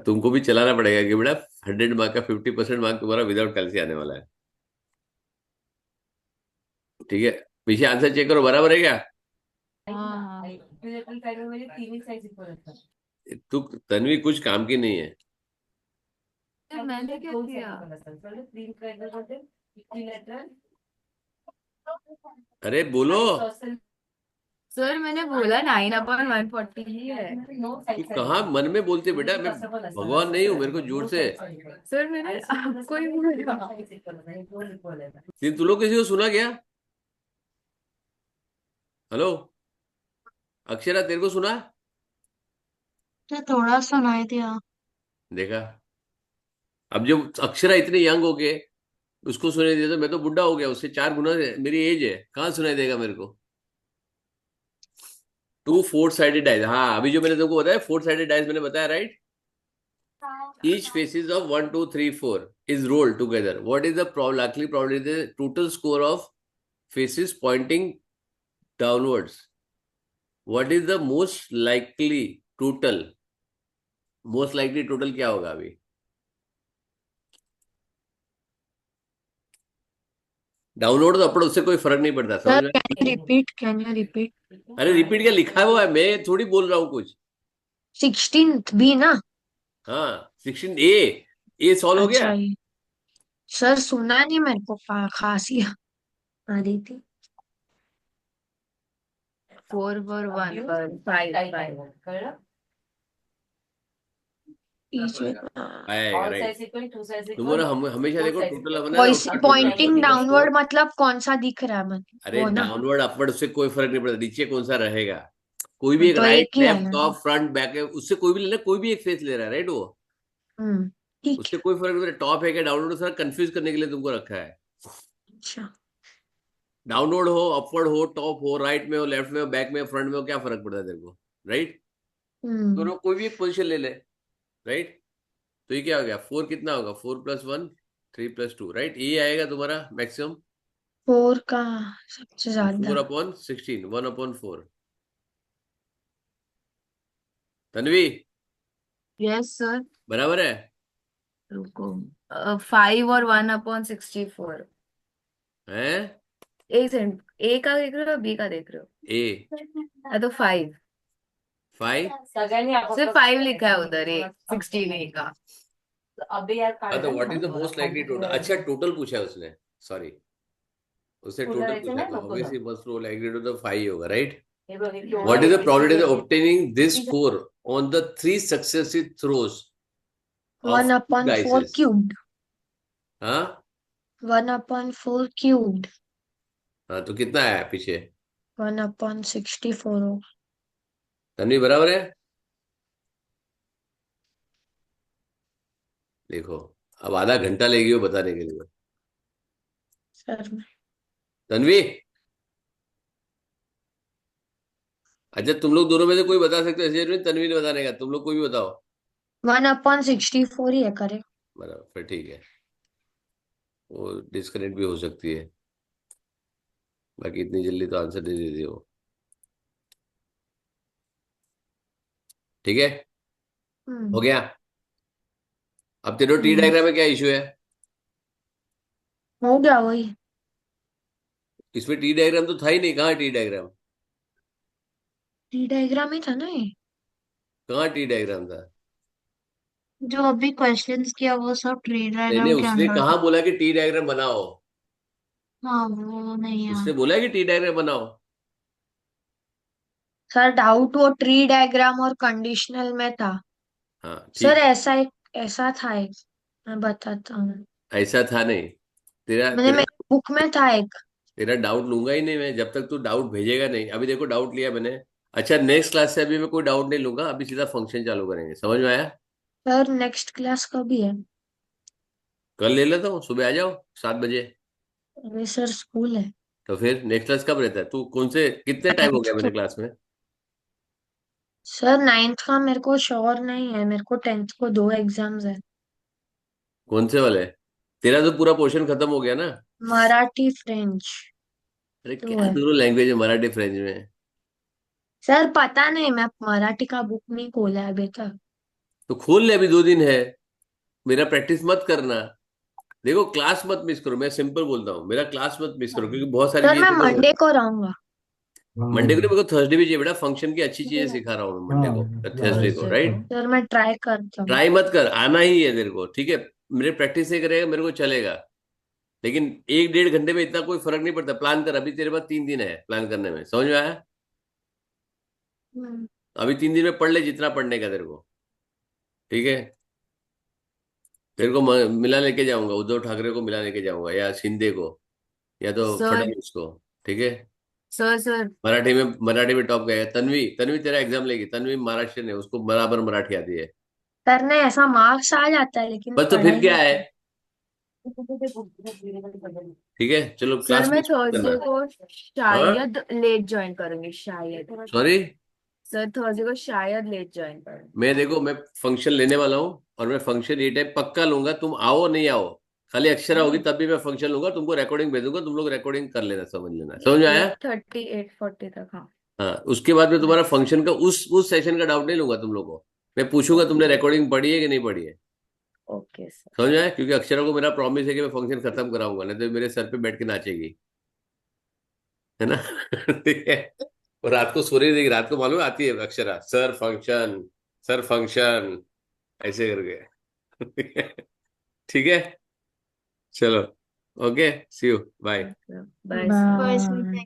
तुमको भी चलाना पड़ेगा कि बेटा 100 मार्क का 50% मार्क तुम्हारा विदाउट कैल से आने वाला है, ठीक है। पीछे आंसर चेक करो, बराबर है क्या? हाँ। Equilateral triangle में 3 साइड इक्वल होता है। तू तन्वी कुछ काम की नहीं है। तो मैंने क्या दोन किया? साइड इक्वल असतात. कळलं? 3 ट्रायंगल मध्ये इक्विलॅटरल अरे बोलो। isosceles सर मैंने बोला 9/140 ही है। नो तू साइड कहाँ मन में बोलते बेटा, मैं भगवान नहीं हूँ, मेरे को जोर से। सर मैंने आपको ही बोला। दोन इक्वल आहे. तू लोग किसी को सुना क्या? हेलो अक्षरा, तेरे को सुना? तो थोड़ा सुनाई दिया। देखा, अब जो अक्षरा इतने यंग हो गए, उसको सुनाई दिया, तो मैं तो बुढ़ा हो गया, उससे 4 गुना मेरी एज है, कहाँ सुनाई देगा मेरे को? 2 4 साइडेड डाइस, हाँ अभी जो मैंने तुमको बताया 4 साइडेड डाइस मैंने बताया, right. Each faces of 1 2 3 4 is rolled together. What is the likely probability, the total score of faces pointing downwards? What is the most likely total क्या होगा अभी? डाउनलोड तो अपलोड, उससे कोई फर्क नहीं पड़ता, समझ सर, में? Can you repeat? अरे रिपीट क्या लिखा हुआ है, मैं थोड़ी बोल रहा हूँ कुछ। 16th बी ना? हाँ 16 ए सॉल्व हो अच्छा, गया। ये सर सुना नहीं मेरे को, खांसी आ रही थी। 4 for 1 पर 5 कळलं? आएगा, All right. sides equal, two sides equal. तुम्हारा हमेशा Both देखो sides टोटल equal. बनाना, उसका टोटल पॉइंटिंग निकालना, डाउनवर्ड स्कोर। मतलब कौन सा दिख रहा है, मतलब अरे वो ना? डाउनवर्ड अपवर्ड उससे कोई फर्क नहीं पड़ता, नीचे कौन सा रहेगा। कोई भी एक तो राइट एक ही है लेफ्ट ना? टॉप फ्रंट बैक है, उससे कोई भी लेना, कोई भी एक फेस ले रहा है, राइट। वो ठीक उससे है। कोई फर्क नहीं पड़ता, टॉप है क्या डाउनलोड, सारा कंफ्यूज करने के लिए तुमको रखा है। अच्छा। डाउनलोड हो, अपवर्ड हो, टॉप हो, राइट में हो, लेफ्ट में हो, बैक में हो, फ्रंट में हो, क्या फर्क पड़ता है तेरे को, राइट। दोनों कोई भी एक पोजीशन ले ले, राइट। तो ये क्या हो गया, 4 कितना होगा, 4 + 1 3 + 2, राइट। ये आएगा तुम्हारा मैक्सिमम 4 का सबसे ज्यादा। 4/16, 1/4। Tanvi yes sir. बराबर है। रुको, 5 और 1/64। हैं? एक सेकंड, ए का देख रहे हो बी का देख रहे ए हो? तो 5। 5। सगळ्यांनी सिर्फ 5 लिखा है उधर, ए 16 ए का। अभी यार हाँ तो काढलं व्हाट ना. Is the most likely total, अच्छा टोटल पूछा है उसने, सॉरी, उससे पुढे टोटल जायचं पूछा, नाही, तो नको ऑब्वियसली जाऊ. मोस्ट लाइकली टू द 5 होगा, राइट। हे बघ, हे What is the probability of केवढं obtaining this score on the 3 successive throws of 1/4 dices? Cubed. हाँ 1/4 क्यूब्ड। हाँ, तो कितना है पीछे? 1/64 हो। तन्वी बराबर है। देखो, अब आधा घंटा लेगी वो बताने के लिए। सर, तन्वी, अच्छा तुम लोग दोनों में से कोई बता सकते हो, ऐसे नहीं तन्वी ने बताने का, तुम लोग कोई भी बताओ। 1/64 ही है, करे। बराबर, फिर ठीक है, वो डिस्कनेक्ट भी हो सकती है, बाकी इतनी जल्दी तो आंसर दे देती हो, ठीक है। हो गया। अब तेरे टी हम्म, डायग्राम में क्या इशू है? हो गया वही। इसमें टी डायग्राम तो था ही नहीं, कहाँ टी डायग्राम, टी डायग्राम ही था ना ये? कहाँ टी डायग्राम था? जो अभी क्वेश्चंस किया वो सब ट्री नहीं नहीं, डायग्राम के उसने अंदर था। कहाँ बोला कि टी डायग्राम बनाओ? हाँ वो नहीं यार। उसने बोला है कि टी डायग्राम बनाओ। सर, डाउट वो ट्री डायग्राम और कंडीशनल में था। हाँ सर, ठीक है, ऐसा था एक, मैं बताता हूँ। ऐसा था नहीं, तेरा मैंने तेरा मेरे बुक में था एक। तेरा डाउट लूंगा ही नहीं मैं, जब तक तू डाउट भेजेगा नहीं। अभी देखो डाउट लिया मैंने, अच्छा नेक्स्ट क्लास से अभी मैं कोई डाउट नहीं लूंगा, अभी सीधा फंक्शन चालू करेंगे, समझ में आया? सर, नेक्स्ट क्लास कभी है? कल ले लेता हूँ, सुबह आ जाओ 7 बजे। अरे सर, स्कूल है। तो फिर नेक्स्ट क्लास कब रहता है, तू कौन से कितने टाइम हो गया मेरे क्लास में? सर 9th का मेरे को श्योर नहीं है, मेरे को 10th को 2 एग्जाम्स है। कौन से वाले? तेरा तो पूरा पोर्शन खत्म हो गया ना। मराठी फ्रेंच अरे 2 क्या है। दोनों लैंग्वेज है, मराठी फ्रेंच में? सर पता नहीं, मैं मराठी का बुक नहीं खोला है अभी तक। तो खोल ले, अभी 2 दिन है। मेरा प्रैक्टिस मत करना। देखो क्लास मत मिस करो, मैं सिंपल बोलता हूँ, मेरा क्लास मत मिस करो, क्योंकि बहुत सारी सर मैं चीजें देखो। मंडे को रहूंगा। मंडे को नहीं, मेरे को थर्सडे भी चाहिए बेटा, फंक्शन की अच्छी चीजें सिखा रहा हूँ मैं मंडे को, थर्सडे को, थर्सडे को। राइट? सर मैं ट्राई करता हूँ। ट्राई मत कर, आना ही है तेरे को, ठीक है? मेरे प्रैक्टिस से करेगा मेरे को चलेगा, लेकिन 1-1.5 घंटे में इतना कोई फर्क नहीं पड़ता। प्लान कर, अभी तेरे पास 3 दिन है प्लान करने में, समझ में आया? हम्म, अभी 3 दिन में पढ़ ले जितना पढ़ने का तेरे को, ठीक है? तेरे को मिला लेके जाऊंगा, उद्धव ठाकरे को मिला लेके जाऊंगा, या शिंदे को, या तो सर फडणवीस को, ठीक है? सर मराठी में टॉप गया है तन्वी। तन्वी तेरा एग्जाम लेगी, तन्वी महाराष्ट्र है, उसको बराबर मराठी आती है। सर नहीं, ऐसा मार्क्स आ जाता है लेकिन बस तो फिर पढ़ाई क्या नहीं है? की। ठीक है, चलो सर क्लास मैं मिस मत थर्सडे करना। को हाँ, शायद लेट ज्वाइन करूंगी, शायद। सॉरी। सर थर्सडे को शायद लेट ज्वाइन करूंगी। मैं देखो, मैं फंक्शन लेने वाला हूँ, और मैं फंक्शन ये टाइप पक्का लूंगा, तुम आओ नहीं आओ, खाली अक्षरा होगी तब भी मैं फंक्शन लूंगा, तुमको रिकॉर्डिंग भेजूंगा, तुम लोग रिकॉर्डिंग कर लेना, समझ लेना, समझ में आया? 8:30 8:40 तक, हाँ। हाँ, उसके बाद में तुम्हारा फंक्शन का उस सेशन का डाउट नहीं लूंगा तुम लोग को। मैं पूछूंगा तुमने रिकॉर्डिंग पढ़ी है कि नहीं पढ़ी है, ओके सर। समझ में आया? क्योंकि अक्षरा को मेरा प्रॉमिस है कि मैं फंक्शन खत्म कराऊंगा, नहीं तो मेरे सर पे बैठ के नाचेगी, है ना? ठीक है। और रात को सो रही देगी, रात को मालूम है आती है Akshara, sir function, sir function, ऐसे करके। ठीक है, चलो, okay, see you, bye. Bye sir. Bye.